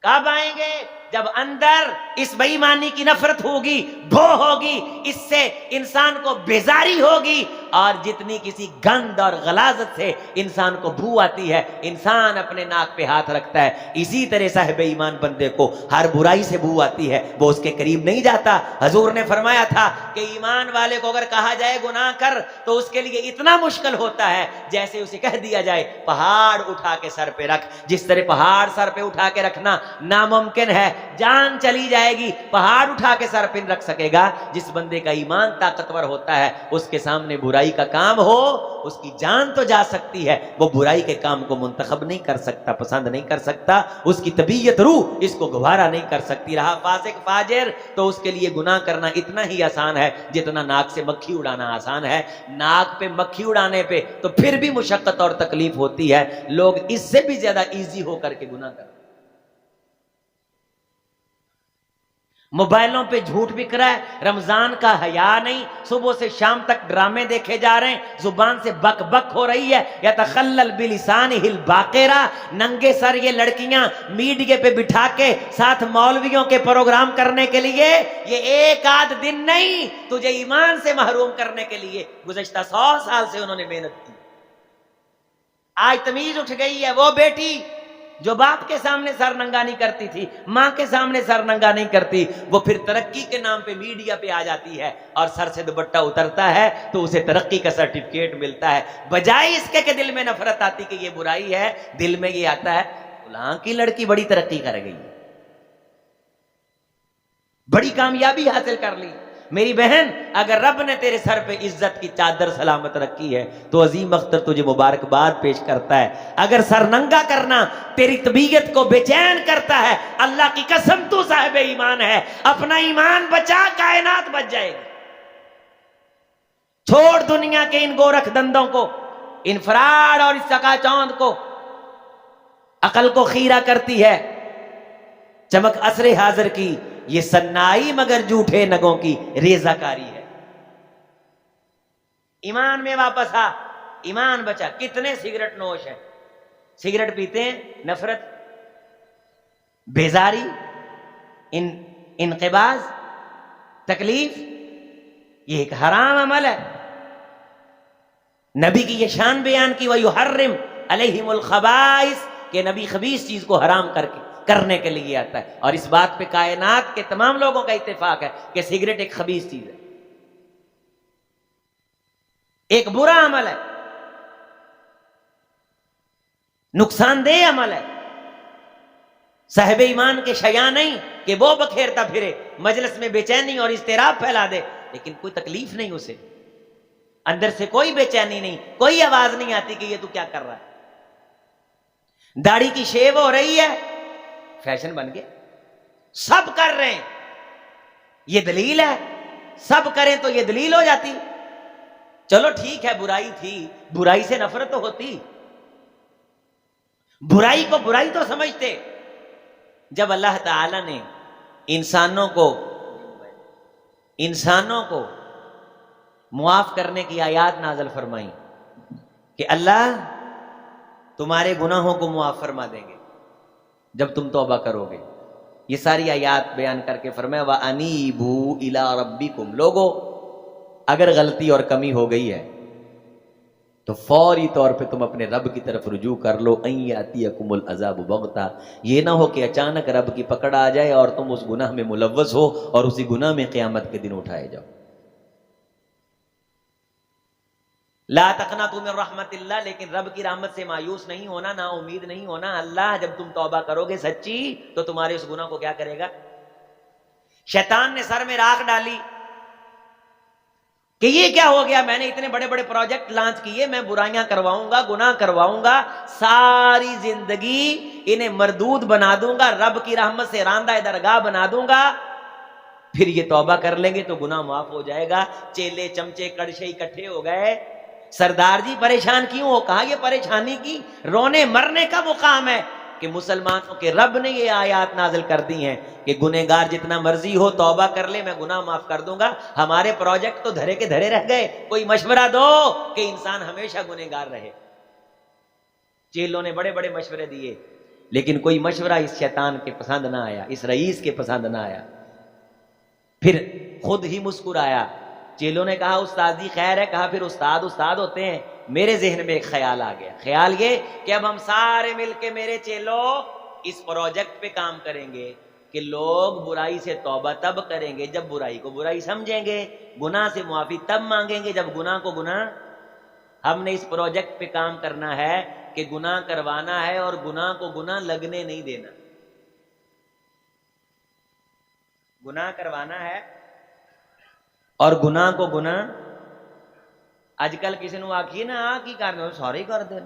کب آئیں گے؟ جب اندر اس بے ایمانی کی نفرت ہوگی، بھو ہوگی، اس سے انسان کو بیزاری ہوگی. اور جتنی کسی گند اور غلاظت سے انسان کو بو آتی ہے، انسان اپنے ناک پہ ہاتھ رکھتا ہے. اسی طرح صاحب ایمان بندے کو ہر برائی سے بو آتی ہے، وہ اس کے قریب نہیں جاتا. حضور نے فرمایا تھا کہ ایمان والے کو اگر کہا جائے گناہ کر تو اس کے لیے اتنا مشکل ہوتا ہے جیسے اسے کہہ دیا جائے پہاڑ اٹھا کے سر پہ رکھ. جس طرح پہاڑ سر پہ اٹھا کے رکھنا ناممکن ہے، جان چلی جائے گی، پہاڑ اٹھا کے سر پہ رکھ سکے گا. جس بندے کا ایمان طاقتور ہوتا ہے، اس کے سامنے برائی کا کام ہو، اس کی جان تو جا سکتی ہے، وہ برائی کے کام کو منتخب نہیں کر سکتا، پسند نہیں کر سکتا. اس کی طبیعت، روح اس کو گوارا نہیں کر سکتی. رہا فاسق فاجر، تو اس کے لیے گناہ کرنا اتنا ہی آسان ہے جتنا ناک سے مکھی اڑانا آسان ہے. ناک پہ مکھی اڑانے پہ تو پھر بھی مشقت اور تکلیف ہوتی ہے. لوگ اس سے بھی زیادہ ایزی ہو کر کے گناہ کرتے. موبائلوں پہ جھوٹ بک رہا ہے، رمضان کا حیا نہیں، صبح سے شام تک ڈرامے دیکھے جا رہے ہیں، زبان سے بک بک ہو رہی ہے. یتخلل بلسانہ الباقرہ، ننگے سر یہ لڑکیاں میڈیا پہ بٹھا کے ساتھ مولویوں کے پروگرام کرنے کے لیے. یہ ایک آدھ دن نہیں، تجھے ایمان سے محروم کرنے کے لیے گزشتہ 100 سال سے انہوں نے محنت کی. آج تمیز اٹھ گئی ہے. وہ بیٹی جو باپ کے سامنے سر ننگا نہیں کرتی تھی، ماں کے سامنے سر ننگا نہیں کرتی، وہ پھر ترقی کے نام پہ میڈیا پہ آ جاتی ہے اور سر سے دوپٹہ اترتا ہے تو اسے ترقی کا سرٹیفکیٹ ملتا ہے. بجائے اس کے کہ دل میں نفرت آتی کہ یہ برائی ہے، دل میں یہ آتا ہے فلاں کی لڑکی بڑی ترقی کر گئی، بڑی کامیابی حاصل کر لی. میری بہن، اگر رب نے تیرے سر پہ عزت کی چادر سلامت رکھی ہے تو عظیم اختر تجھے مبارکباد پیش کرتا ہے. اگر سر ننگا کرنا تیری طبیعت کو بے چین کرتا ہے، اللہ کی قسم تو صاحب ایمان ہے، اپنا ایمان بچا، کائنات بچ جائے گی. چھوڑ دنیا کے ان گورکھ دندوں کو، ان فراڈ اور اس چکا چوند کو. عقل کو خیرہ کرتی ہے چمک عصر حاضر کی، یہ سنائی مگر جھوٹے نگوں کی ریزہ کاری ہے. ایمان میں واپس آ، ایمان بچا. کتنے سگریٹ نوش ہیں، سگریٹ پیتے ہیں، نفرت، بیزاری، انقباض. تکلیف یہ ایک حرام عمل ہے. نبی کی یہ شان بیان کی وَيُحَرِّمْ عَلَيْهِمُ الْخَبَائِثِ کہ نبی خبیث چیز کو حرام کرنے کے لیے آتا ہے. اور اس بات پہ کائنات کے تمام لوگوں کا اتفاق ہے کہ سگریٹ ایک خبیث چیز ہے, ایک برا عمل ہے, نقصان دہ عمل ہے. صاحب ایمان کے شیا نہیں کہ وہ بکھیرتا پھرے, مجلس میں بے چینی اور اضطراب پھیلا دے, لیکن کوئی تکلیف نہیں اسے, اندر سے کوئی بے چینی نہیں, کوئی آواز نہیں آتی کہ یہ تو کیا کر رہا ہے. داڑھی کی شیو ہو رہی ہے, فیشن بن گیا, سب کر رہے ہیں, یہ دلیل ہے, سب کریں تو یہ دلیل ہو جاتی. چلو ٹھیک ہے, برائی تھی, برائی سے نفرت تو ہوتی, برائی کو برائی تو سمجھتے. جب اللہ تعالی نے انسانوں کو معاف کرنے کی آیات نازل فرمائی کہ اللہ تمہارے گناہوں کو معاف فرما دیں گے جب تم توبہ کرو گے, یہ ساری آیات بیان کر کے فرمایا وَأَنِيبُوا إِلَىٰ رَبِّكُمْ. لوگوں اگر غلطی اور کمی ہو گئی ہے تو فوری طور پہ تم اپنے رب کی طرف رجوع کر لو. اَن يَأْتِيَكُمُ الْعَذَابُ بَغْتَةً, یہ نہ ہو کہ اچانک رب کی پکڑ آ جائے اور تم اس گناہ میں ملوث ہو اور اسی گناہ میں قیامت کے دن اٹھائے جاؤ. لا تقنطوا من رحمت اللہ, لیکن رب کی رحمت سے مایوس نہیں ہونا, نا امید نہیں ہونا. اللہ جب تم توبہ کرو گے سچی تو تمہارے اس گناہ کو کیا کرے گا. شیطان نے سر میں راکھ ڈالی کہ یہ کیا ہو گیا, میں نے اتنے بڑے بڑے پروجیکٹ لانچ کیے, میں برائیاں کرواؤں گا, گناہ کرواؤں گا, ساری زندگی انہیں مردود بنا دوں گا, رب کی رحمت سے راندہ درگاہ بنا دوں گا, پھر یہ توبہ کر لیں گے تو گناہ معاف ہو جائے گا. چیلے چمچے کڑشے اکٹھے ہو گئے, سردار جی پریشان کیوں ہو؟ کہا یہ پریشانی کی رونے مرنے کا مقام ہے کہ مسلمانوں کے رب نے یہ آیات نازل کر دی ہیں کہ گنہگار جتنا مرضی ہو توبہ کر لے, میں گناہ معاف کر دوں گا. ہمارے پروجیکٹ تو دھرے کے دھرے رہ گئے, کوئی مشورہ دو کہ انسان ہمیشہ گنہگار رہے. چیلوں نے بڑے بڑے مشورے دیے, لیکن کوئی مشورہ اس شیطان کے پسند نہ آیا, اس رئیس کے پسند نہ آیا. پھر خود ہی مسکرایا. چیلوں نے کہا استاد جی خیر ہے, کہا پھر استاد ہوتے ہیں. میرے ذہن میں ایک خیال آ گیا, خیال یہ کہ اب ہم سارے مل کے میرے چیلوں اس پروجیکٹ پہ کام کریں گے کہ لوگ برائی سے توبہ تب کریں گے جب برائی کو برائی سمجھیں گے, گناہ سے معافی تب مانگیں گے جب گناہ کو گناہ. ہم نے اس پروجیکٹ پہ کام کرنا ہے کہ گناہ کروانا ہے اور گناہ کو گناہ لگنے نہیں دینا. گناہ کروانا ہے اور گناہ کو گناہ. اج کل کسی نو آکھیے نا آ کی کرنے, سارے کر دیں,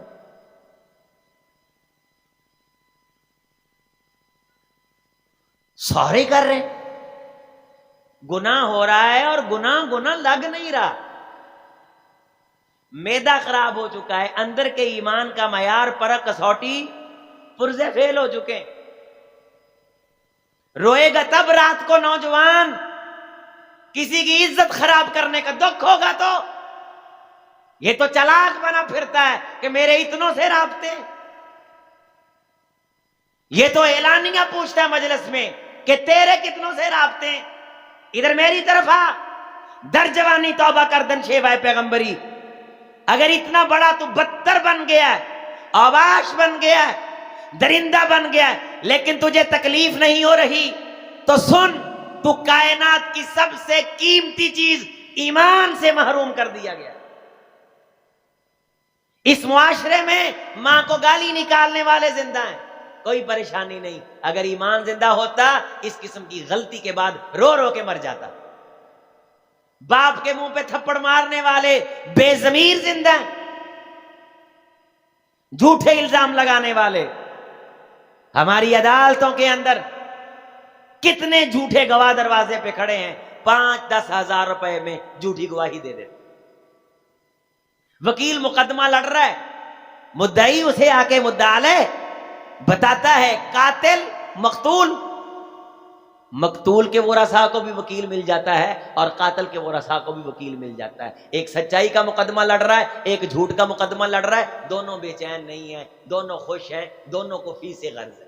سارے کر رہے. گناہ ہو رہا ہے اور گناہ لگ نہیں رہا. معدہ خراب ہو چکا ہے, اندر کے ایمان کا معیار پرکھ کسوٹی پرزے فیل ہو چکے. روئے گا تب رات کو نوجوان کسی کی عزت خراب کرنے کا دکھ ہوگا تو. یہ تو چلاک بنا پھرتا ہے کہ میرے اتنوں سے رابطے. یہ تو اعلانیہ پوچھتا ہے مجلس میں کہ تیرے کتنوں سے رابطے, ادھر میری طرف آ. در جوانی توبہ کر دن شیوائے پیغمبری. اگر اتنا بڑا تو بدتر بن گیا ہے, آواش بن گیا ہے, درندہ بن گیا ہے, لیکن تجھے تکلیف نہیں ہو رہی تو سن, تو کائنات کی سب سے قیمتی چیز ایمان سے محروم کر دیا گیا. اس معاشرے میں ماں کو گالی نکالنے والے زندہ ہیں, کوئی پریشانی نہیں. اگر ایمان زندہ ہوتا اس قسم کی غلطی کے بعد رو رو کے مر جاتا. باپ کے منہ پہ تھپڑ مارنے والے بے ضمیر زندہ ہیں, جھوٹے الزام لگانے والے. ہماری عدالتوں کے اندر کتنے جھوٹے گواہ دروازے پہ کھڑے ہیں, 5-10 ہزار روپے میں جھوٹی گواہی دے دیتے. وکیل مقدمہ لڑ رہا ہے, مدعی اسے آ کے مدعا علیہ بتاتا ہے قاتل مقتول. مقتول کے ورثاء کو بھی وکیل مل جاتا ہے اور قاتل کے ورثاء کو بھی وکیل مل جاتا ہے. ایک سچائی کا مقدمہ لڑ رہا ہے, ایک جھوٹ کا مقدمہ لڑ رہا ہے, دونوں بے چین نہیں ہیں, دونوں خوش ہیں, دونوں کو فیس غرض ہے.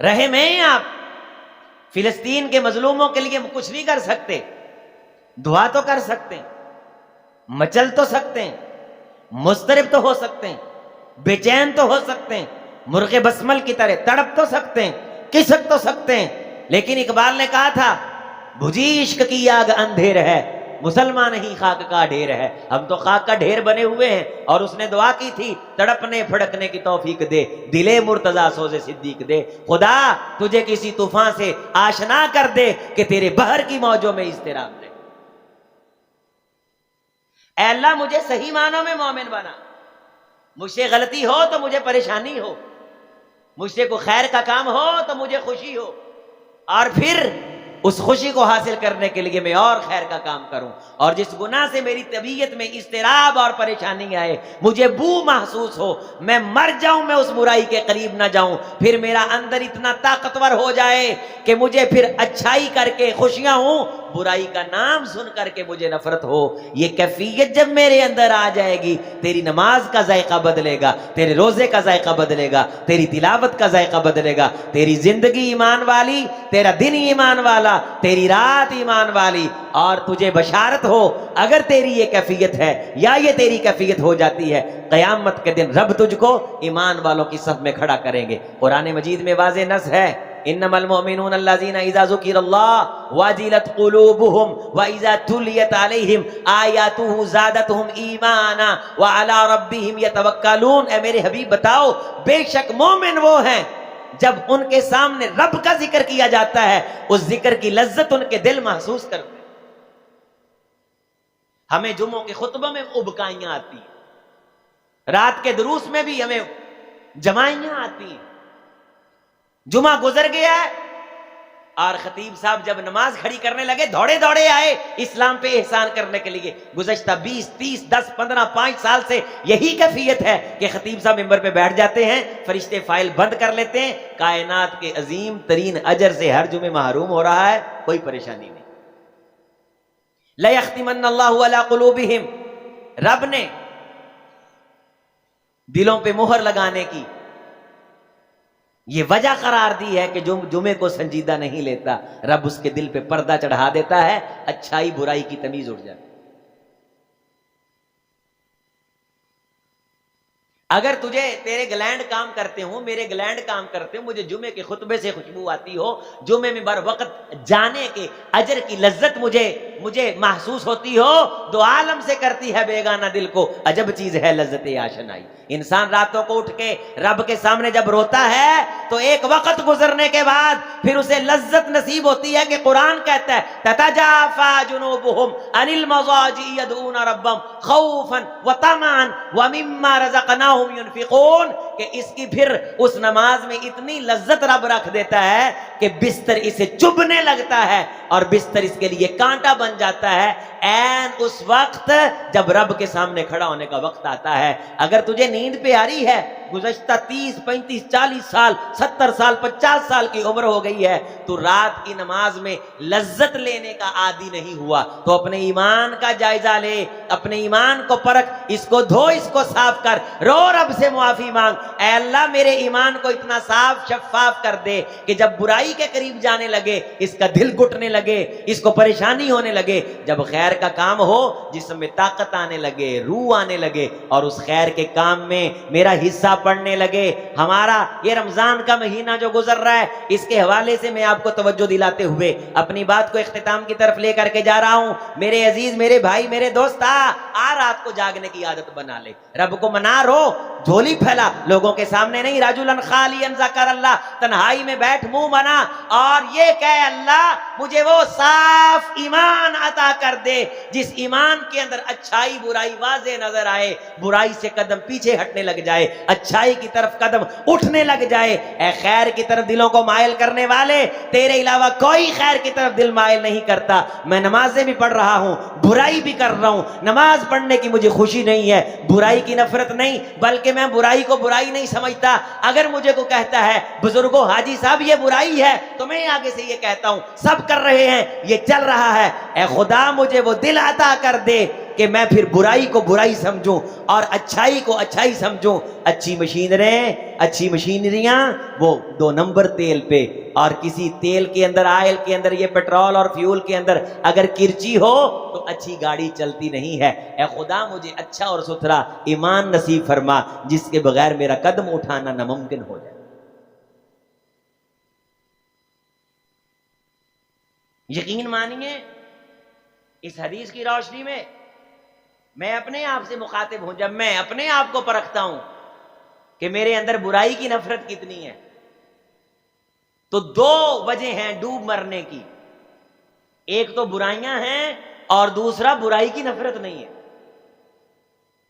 رحم ہیں آپ، فلسطین کے مظلوموں کے لیے کچھ نہیں کر سکتے، دعا تو کر سکتے ہیں، مچل تو سکتے ہیں، مضطرب تو ہو سکتے ہیں، بے چین تو ہو سکتے ہیں، مرغ بسمل کی طرح تڑپ تو سکتے ہیں، کسک تو سکتے ہیں، لیکن اقبال نے کہا تھا بجھی عشق کی آگ اندھیر ہے، مسلمان نہیں خاک کا ڈھیر ہے۔ ہم تو خاک کا ڈھیر بنے ہوئے ہیں، اور اس نے دعا کی تھی تڑپنے پھڑکنے کی توفیق دے، دلے مرتضیٰ سوز صدیق دے، خدا تجھے کسی طوفان سے آشنا کر دے کہ تیرے بحر کی موجوں میں اضطراب دے۔ اے اللہ مجھے صحیح معنوں میں مومن بنا، مجھ سے غلطی ہو تو مجھے پریشانی ہو، مجھ سے کوئی خیر کا کام ہو تو مجھے خوشی ہو، اور پھر اس خوشی کو حاصل کرنے کے لیے میں اور خیر کا کام کروں، اور جس گناہ سے میری طبیعت میں اضطراب اور پریشانی آئے، مجھے بو محسوس ہو، میں مر جاؤں، میں اس برائی کے قریب نہ جاؤں، پھر میرا اندر اتنا طاقتور ہو جائے کہ مجھے پھر اچھائی کر کے خوشیاں ہوں، برائی کا نام سن کر کے مجھے نفرت ہو۔ یہ کیفیت جب میرے اندر آ جائے گی، تیری نماز کا ذائقہ بدلے گا، تیرے روزے کا ذائقہ بدلے گا، تیری تلاوت کا ذائقہ بدلے گا، تیری زندگی ایمان والی، تیرا دن ایمان والا، تیری رات ایمان والی، اور تجھے بشارت ہو اگر تیری یہ کیفیت ہے یا یہ تیری کیفیت ہو جاتی ہے، قیامت کے دن رب تجھ کو ایمان والوں کی صف میں کھڑا کریں گے۔ قرآن مجید میں واضح نص ہے، انما المؤمنون الذين اذا ذكر الله وجلت قلوبهم واذا تليت عليهم اياته زادتهم ایمانا وعلى ربهم يتوکلون۔ اے میرے حبیب بتاؤ، بے شک مومن وہ ہیں جب ان کے سامنے رب کا ذکر کیا جاتا ہے، اس ذکر کی لذت ان کے دل محسوس کرتے ہیں۔ ہمیں جمعوں کے خطبوں میں ابکائیاں آتی ہیں، رات کے دروس میں بھی ہمیں جمائیاں آتی ہیں۔ جمعہ گزر گیا ہے اور خطیب صاحب جب نماز کھڑی کرنے لگے، دوڑے دوڑے آئے اسلام پہ احسان کرنے کے لیے۔ گزشتہ 20 30 10 15 5 سال سے یہی کیفیت ہے کہ خطیب صاحب منبر پہ بیٹھ جاتے ہیں، فرشتے فائل بند کر لیتے ہیں، کائنات کے عظیم ترین اجر سے ہر جمعے محروم ہو رہا ہے، کوئی پریشانی نہیں۔ لَيَخْتِمَنَّ اللَّهُ عَلَىٰ قُلُوبِهِمْ، رب نے دلوں پہ مہر لگانے کی یہ وجہ قرار دی ہے کہ جو جمعے کو سنجیدہ نہیں لیتا، رب اس کے دل پہ پردہ چڑھا دیتا ہے، اچھائی برائی کی تمیز اٹھ جاتی ہے۔ اگر تجھے تیرے گلینڈ کام کرتے ہوں، میرے گلینڈ کام کرتے ہوں، مجھے جمعے کے خطبے سے خوشبو آتی ہو، جمعے میں بر وقت جانے کے اجر کی لذت مجھے محسوس ہوتی ہو، دو عالم سے کرتی ہے بیگانہ دل کو عجب چیز ہے لذت آشنائی۔ انسان راتوں کو اٹھ کے رب کے سامنے جب روتا ہے تو ایک وقت گزرنے کے بعد پھر اسے لذت نصیب ہوتی ہے کہ قرآن کہتا ہے تتجافا جنوبہم عن المضاجع يدعون ربهم خوفا وطمعا ومما رزقناهم ينفقون، کہ اس کی پھر اس نماز میں اتنی لذت رب رکھ دیتا ہے کہ بستر اسے چبھنے لگتا ہے اور بستر اس کے لیے کانٹا بن جاتا ہے عین اس وقت جب رب کے سامنے کھڑا ہونے کا وقت آتا ہے۔ اگر تجھے نیند پہ آ رہی ہے، گزشتہ 30 35 40 سال 70 سال 50 سال کی عمر ہو گئی ہے، تو رات کی نماز میں لذت لینے کا عادی نہیں ہوا، تو اپنے ایمان کا جائزہ لے، اپنے ایمان کو پرکھ، اس کو دھو، اس کو صاف کر، رو رب سے معافی مانگ، اے اللہ میرے ایمان کو اتنا صاف شفاف کر دے کہ جب برائی کے قریب جانے لگے اس کا دل گھٹنے لگے، اس کو پریشانی ہونے لگے، جب خیر کا کام ہو جسم میں طاقت آنے لگے، روح آنے لگے، اور اس خیر کے کام میں میرا حصہ پڑنے لگے۔ ہمارا یہ رمضان کا مہینہ جو گزر رہا ہے، اس کے حوالے سے میں آپ کو توجہ دلاتے ہوئے اپنی بات کو اختتام کی طرف لے کر کے جا رہا ہوں۔ میرے عزیز، میرے بھائی، میرے دوست، آ رات کو جاگنے کی عادت بنا لے، رب کو منا، رو، جھولی پھیلا، لوگوں کے سامنے نہیں، رجلا خالیا ذکر اللہ، تنہائی میں بیٹھ، منہ بنا اور یہ کہے اللہ مجھے وہ صاف ایمان عطا کر دے جس ایمان کے اندر اچھائی برائی واضح نظر آئے، برائی سے قدم پیچھے ہٹنے لگ جائے، اچھائی کی طرف قدم اٹھنے لگ جائے۔ اے خیر کی طرف دلوں کو مائل کرنے والے، تیرے علاوہ کوئی خیر کی طرف دل مائل نہیں کرتا۔ میں نمازیں بھی پڑھ رہا ہوں، برائی بھی کر رہا ہوں، نماز پڑھنے کی مجھے خوشی نہیں ہے، برائی کی نفرت نہیں، بلکہ میں برائی کو برائی نہیں سمجھتا۔ اگر مجھے کو کہتا ہے بزرگوں حاجی صاحب یہ برائی ہے، تو میں آگے سے یہ کہتا ہوں سب کر رہے ہیں، یہ چل رہا ہے۔ اے خدا مجھے وہ دل عطا کر دے کہ میں پھر برائی کو برائی سمجھوں اور اچھائی کو اچھائی سمجھوں. اچھی مشینریاں وہ 2 نمبر تیل پہ، اور کسی تیل کے اندر، آئل کے اندر، یہ پیٹرول اور فیول کے اندر اگر کرچی ہو تو اچھی گاڑی چلتی نہیں ہے. اے خدا مجھے اچھا اور ستھرا ایمان نصیب فرما جس کے بغیر میرا قدم اٹھانا ناممکن ہو جائے. یقین مانیے اس حدیث کی روشنی میں اپنے آپ سے مخاطب ہوں. جب میں اپنے آپ کو پرکھتا ہوں کہ میرے اندر برائی کی نفرت کتنی ہے، تو 2 وجہ ہیں ڈوب مرنے کی. ایک تو برائیاں ہیں اور دوسرا برائی کی نفرت نہیں ہے.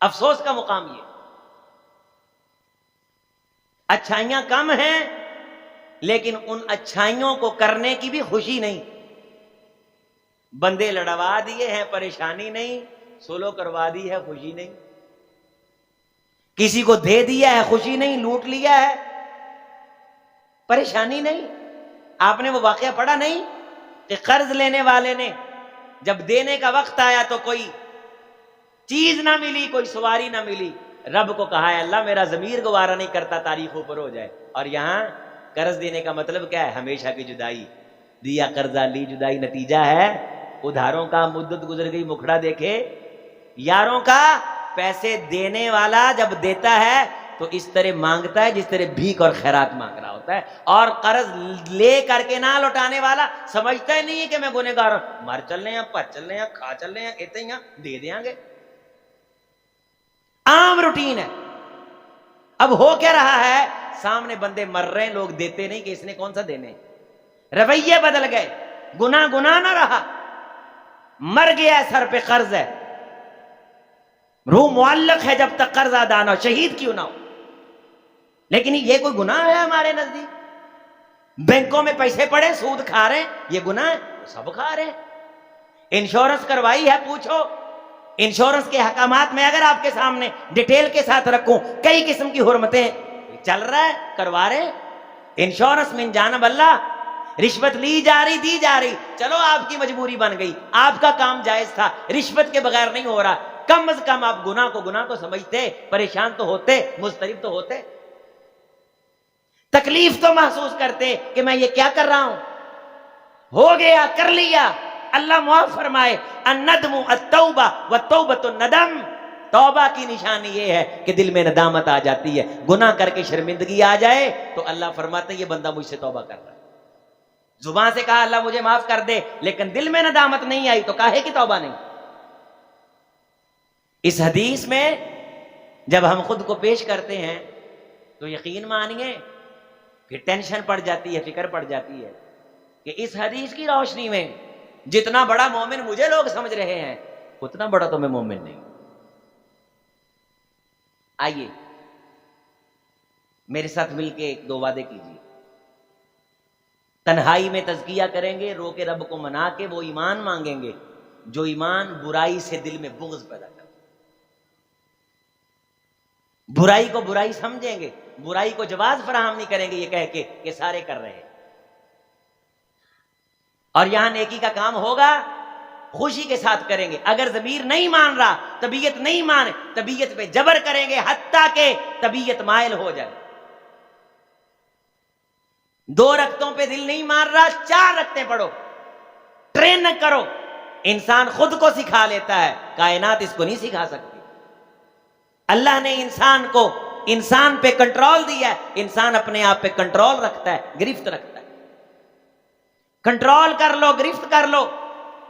افسوس کا مقام یہ، اچھائیاں کم ہیں لیکن ان اچھائیوں کو کرنے کی بھی خوشی نہیں. بندے لڑوا دیے ہیں پریشانی نہیں، سولو کروا دی ہے خوشی نہیں. کسی کو دے دیا ہے خوشی نہیں، لوٹ لیا ہے پریشانی نہیں. آپ نے وہ واقعہ پڑھا نہیں کہ قرض لینے والے نے جب دینے کا وقت آیا تو کوئی چیز نہ ملی، کوئی سواری نہ ملی، رب کو کہا ہے اللہ میرا ضمیر گوارا نہیں کرتا تاریخ اوپر ہو جائے. اور یہاں قرض دینے کا مطلب کیا ہے؟ ہمیشہ کی جدائی. دیا قرضہ لی جدائی، نتیجہ ہے ادھاروں کا. مدت گزر گئی مکھڑا دیکھے یاروں کا. پیسے دینے والا جب دیتا ہے تو اس طرح مانگتا ہے جس طرح بھیک اور خیرات مانگ رہا ہوتا ہے. اور قرض لے کر کے نہ لوٹانے والا سمجھتا ہی نہیں ہے کہ میں گنہگار ہوں، مر چل رہے ہیں، پڑ چل رہے ہیں، کھا چل رہے ہیں، اتنے ہی دے دیں گے. عام روٹین ہے. اب ہو کیا رہا ہے؟ سامنے بندے مر رہے ہیں، لوگ دیتے نہیں کہ اس نے کون سا دینے. رویے بدل گئے، گناہ نہ رہا، مر گیا سر پہ قرض ہے، روح معلق ہے جب تک قرض ادا نہ ہو، شہید کیوں نہ ہو. لیکن یہ کوئی گناہ ہے ہمارے نزدیک؟ بینکوں میں پیسے پڑے سود کھا رہے ہیں، یہ گناہ ہے؟ سب کھا رہے ہیں. انشورنس کروائی ہے، پوچھو انشورنس کے حکامات میں اگر آپ کے سامنے ڈیٹیل کے ساتھ رکھوں، کئی قسم کی حرمتیں چل رہا ہے، کروا رہے ہیں. انشورنس من جانب اللہ، رشوت لی جا رہی، دی جا رہی. چلو آپ کی مجبوری بن گئی، آپ کا کام جائز تھا، رشوت کے بغیر نہیں ہو رہا. کم از کم آپ گناہ کو سمجھتے، پریشان تو ہوتے، مضطرب تو ہوتے، تکلیف تو محسوس کرتے کہ میں یہ کیا کر رہا ہوں. ہو گیا، کر لیا، اللہ معاف فرمائے. الندم التوبہ والتوبۃ الندم. توبہ کی نشانی یہ ہے کہ دل میں ندامت آ جاتی ہے. گناہ کر کے شرمندگی آ جائے تو اللہ فرماتے ہیں یہ بندہ مجھ سے توبہ کر رہا ہے. زبان سے کہا اللہ مجھے معاف کر دے، لیکن دل میں ندامت نہیں آئی تو کاہے کی توبہ نہیں. اس حدیث میں جب ہم خود کو پیش کرتے ہیں تو یقین مانیے پھر ٹینشن پڑ جاتی ہے، فکر پڑ جاتی ہے کہ اس حدیث کی روشنی میں جتنا بڑا مومن مجھے لوگ سمجھ رہے ہیں اتنا بڑا تو میں مومن نہیں. آئیے میرے ساتھ مل کے 2 وعدے کیجیے. تنہائی میں تزکیہ کریں گے، رو کے رب کو منا کے وہ ایمان مانگیں گے جو ایمان برائی سے دل میں بغض پیدا کرے. برائی کو برائی سمجھیں گے، برائی کو جواز فراہم نہیں کریں گے یہ کہہ کے کہ سارے کر رہے ہیں. اور یہاں نیکی کا کام ہوگا خوشی کے ساتھ کریں گے. اگر ضمیر نہیں مان رہا، طبیعت نہیں مانے، طبیعت پہ جبر کریں گے حتیٰ کہ طبیعت مائل ہو جائے. 2 رکعتوں پہ دل نہیں مان رہا، 4 رکعتیں پڑھو، ٹرین کرو. انسان خود کو سکھا لیتا ہے، کائنات اس کو نہیں سکھا سکتی. اللہ نے انسان کو انسان پہ کنٹرول دیا ہے، انسان اپنے آپ پہ کنٹرول رکھتا ہے، گرفت رکھتا ہے. کنٹرول کر لو، گرفت کر لو.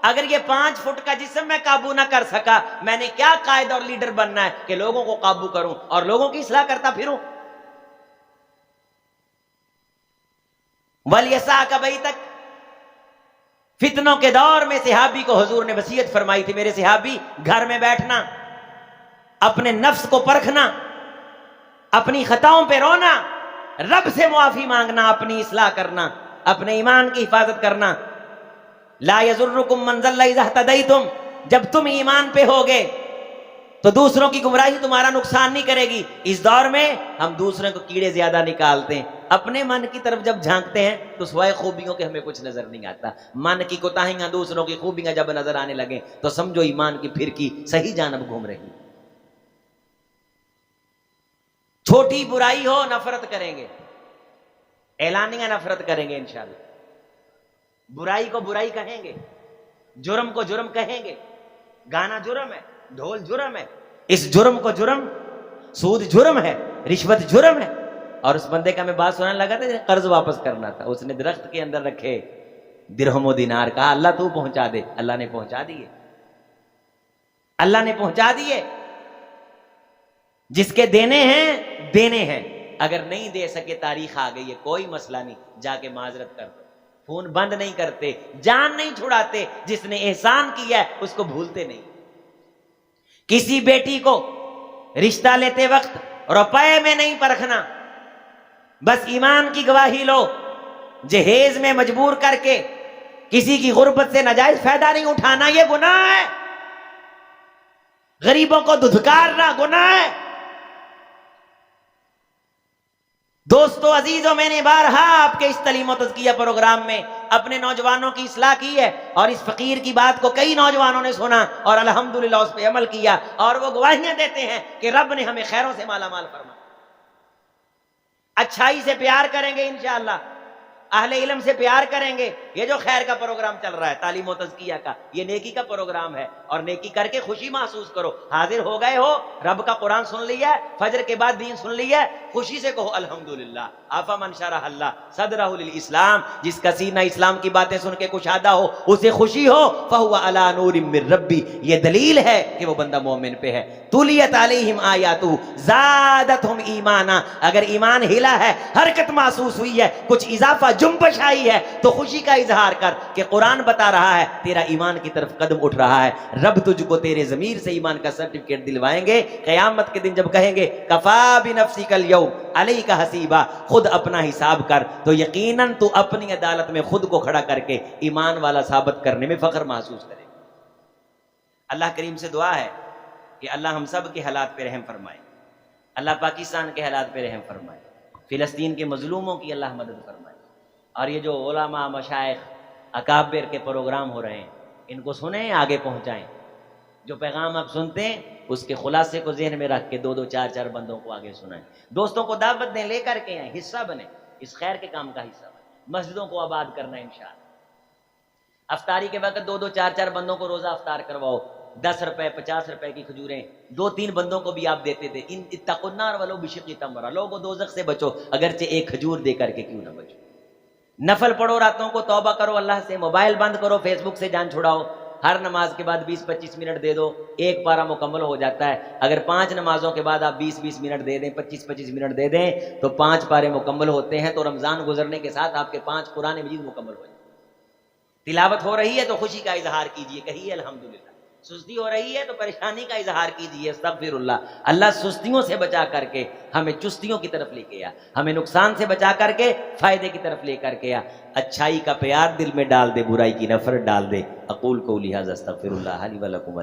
اگر یہ 5 فٹ کا جسم میں قابو نہ کر سکا، میں نے کیا قائد اور لیڈر بننا ہے کہ لوگوں کو قابو کروں اور لوگوں کی اصلاح کرتا پھروں. وَلْيَسَعْكَ بَيْتَكَ. فتنوں کے دور میں صحابی کو حضور نے وصیت فرمائی تھی، میرے صحابی گھر میں بیٹھنا، اپنے نفس کو پرکھنا، اپنی خطاؤں پہ رونا، رب سے معافی مانگنا، اپنی اصلاح کرنا، اپنے ایمان کی حفاظت کرنا. لا یضرکم من ضل اذا اہتدیتم. جب تم ایمان پہ ہوگے تو دوسروں کی گمراہی تمہارا نقصان نہیں کرے گی. اس دور میں ہم دوسروں کو کیڑے زیادہ نکالتے ہیں, اپنے من کی طرف جب جھانکتے ہیں تو سوائے خوبیوں کے ہمیں کچھ نظر نہیں آتا. من کی کوتاہیاں دوسروں کی خوبیاں جب نظر آنے لگیں تو سمجھو ایمان کی پھرکی صحیح جانب گھوم رہی. چھوٹی برائی ہو نفرت کریں گے, اعلانیہ نفرت کریں گے انشاءاللہ. برائی کو برائی کہیں گے, جرم کو جرم کہیں گے. گانا جرم ہے, ڈھول جرم ہے, اس جرم کو جرم, سود جرم ہے, رشوت جرم ہے. اور اس بندے کا میں بات سننے لگا تھا, قرض واپس کرنا تھا, اس نے درخت کے اندر رکھے درہم و دینار, کہا اللہ تو پہنچا دے. اللہ نے پہنچا دیے, اللہ نے پہنچا دیے. جس کے دینے ہیں دینے ہیں, اگر نہیں دے سکے تاریخ آ گئی ہے, کوئی مسئلہ نہیں, جا کے معذرت کر دو. فون بند نہیں کرتے, جان نہیں چھڑاتے. جس نے احسان کیا ہے اس کو بھولتے نہیں. کسی بیٹی کو رشتہ لیتے وقت روپے میں نہیں پرکھنا, بس ایمان کی گواہی لو. جہیز میں مجبور کر کے کسی کی غربت سے ناجائز فائدہ نہیں اٹھانا, یہ گناہ ہے. غریبوں کو دھتکارنا گناہ ہے. دوستو عزیزوں, میں نے بارہا آپ کے اس تعلیم و تزکیہ پروگرام میں اپنے نوجوانوں کی اصلاح کی ہے, اور اس فقیر کی بات کو کئی نوجوانوں نے سنا اور الحمدللہ اس پہ عمل کیا, اور وہ گواہیاں دیتے ہیں کہ رب نے ہمیں خیروں سے مالا مال فرمایا. اچھائی سے پیار کریں گے انشاءاللہ, اہل علم سے پیار کریں گے. یہ جو خیر کا پروگرام چل رہا ہے تعلیم و تزکیہ کا, یہ نیکی کا پروگرام ہے, اور نیکی کر کے خوشی محسوس کرو. حاضر ہو گئے ہو, رب کا قرآن سن لیا ہے, فجر کے بعد دین سن لیا ہے, خوشی سے کہو الحمدللہ. آفا من شرح اللہ صدرہ للاسلام, جس کا سینہ اسلام کی باتیں سن کے کشادہ ہو, اسے خوشی ہو, فہو علی نور من ربی, یہ دلیل ہے کہ وہ بندہ مومن پہ ہے. تولیت علیہم آیاتہ زادتہم ایمانا, اگر ایمان ہلا ہے, حرکت محسوس ہوئی ہے, کچھ اضافہ جنبش آئی ہے, تو خوشی کا اظہار کر کہ قرآن بتا رہا ہے تیرا ایمان کی طرف قدم اٹھ رہا ہے. رب تجھ کو تیرے ضمیر سے ایمان کا سرٹیفکیٹ دلوائیں گے. قیامت کے دن جب کہیں گے کفا بنفسک اليوم علیک حسیبا, خود اپنا حساب کر, تو یقیناً تو اپنی عدالت میں خود کو کھڑا کر کے ایمان والا ثابت کرنے میں فخر محسوس کرے. اللہ کریم سے دعا ہے کہ اللہ ہم سب کے حالات پہ رحم فرمائے, اللہ پاکستان کے حالات پہ رحم فرمائے, فلسطین کے مظلوموں کی اللہ مدد فرمائے. اور یہ جو علماء مشائخ اکابر کے پروگرام ہو رہے ہیں, ان کو سنیں, آگے پہنچائیں. جو پیغام آپ سنتے ہیں اس کے خلاصے کو ذہن میں رکھ کے 2-2 4-4 بندوں کو آگے سنائیں. دوستوں کو دعوت دیں, لے کر کے آئیں, حصہ بنیں, اس خیر کے کام کا حصہ بنیں. مسجدوں کو آباد کرنا انشاءاللہ. افطاری کے وقت 2-2 4-4 بندوں کو روزہ افطار کرواؤ. 10 روپے 50 روپے کی کھجوریں 2-3 بندوں کو بھی آپ دیتے تھے. ان اتقوا النار ولو بشق تمرہ, لوگوں دوزخ سے بچو اگرچہ ایک کھجور دے کر کے کیوں نہ بچو. نفل پڑھو, راتوں کو توبہ کرو اللہ سے, موبائل بند کرو, فیس بک سے جان چھڑاؤ. ہر نماز کے بعد 20-25 منٹ دے دو, ایک پارہ مکمل ہو جاتا ہے. اگر 5 نمازوں کے بعد آپ 20-20 منٹ دے دیں, 25-25 منٹ دے دیں, تو 5 پارے مکمل ہوتے ہیں. تو رمضان گزرنے کے ساتھ آپ کے 5 قرآن مجید مکمل ہو جائیں. تلاوت ہو رہی ہے تو خوشی کا اظہار کیجئے, کہیے الحمدللہ. سستی ہو رہی ہے تو پریشانی کا اظہار کیجئے, استغفر اللہ. اللہ سستیوں سے بچا کر کے ہمیں چستیوں کی طرف لے کے آ, ہمیں نقصان سے بچا کر کے فائدے کی طرف لے کر کے آ. اچھائی کا پیار دل میں ڈال دے, برائی کی نفرت ڈال دے. اقول قولی ھذا استغفر اللہ لی ولکم.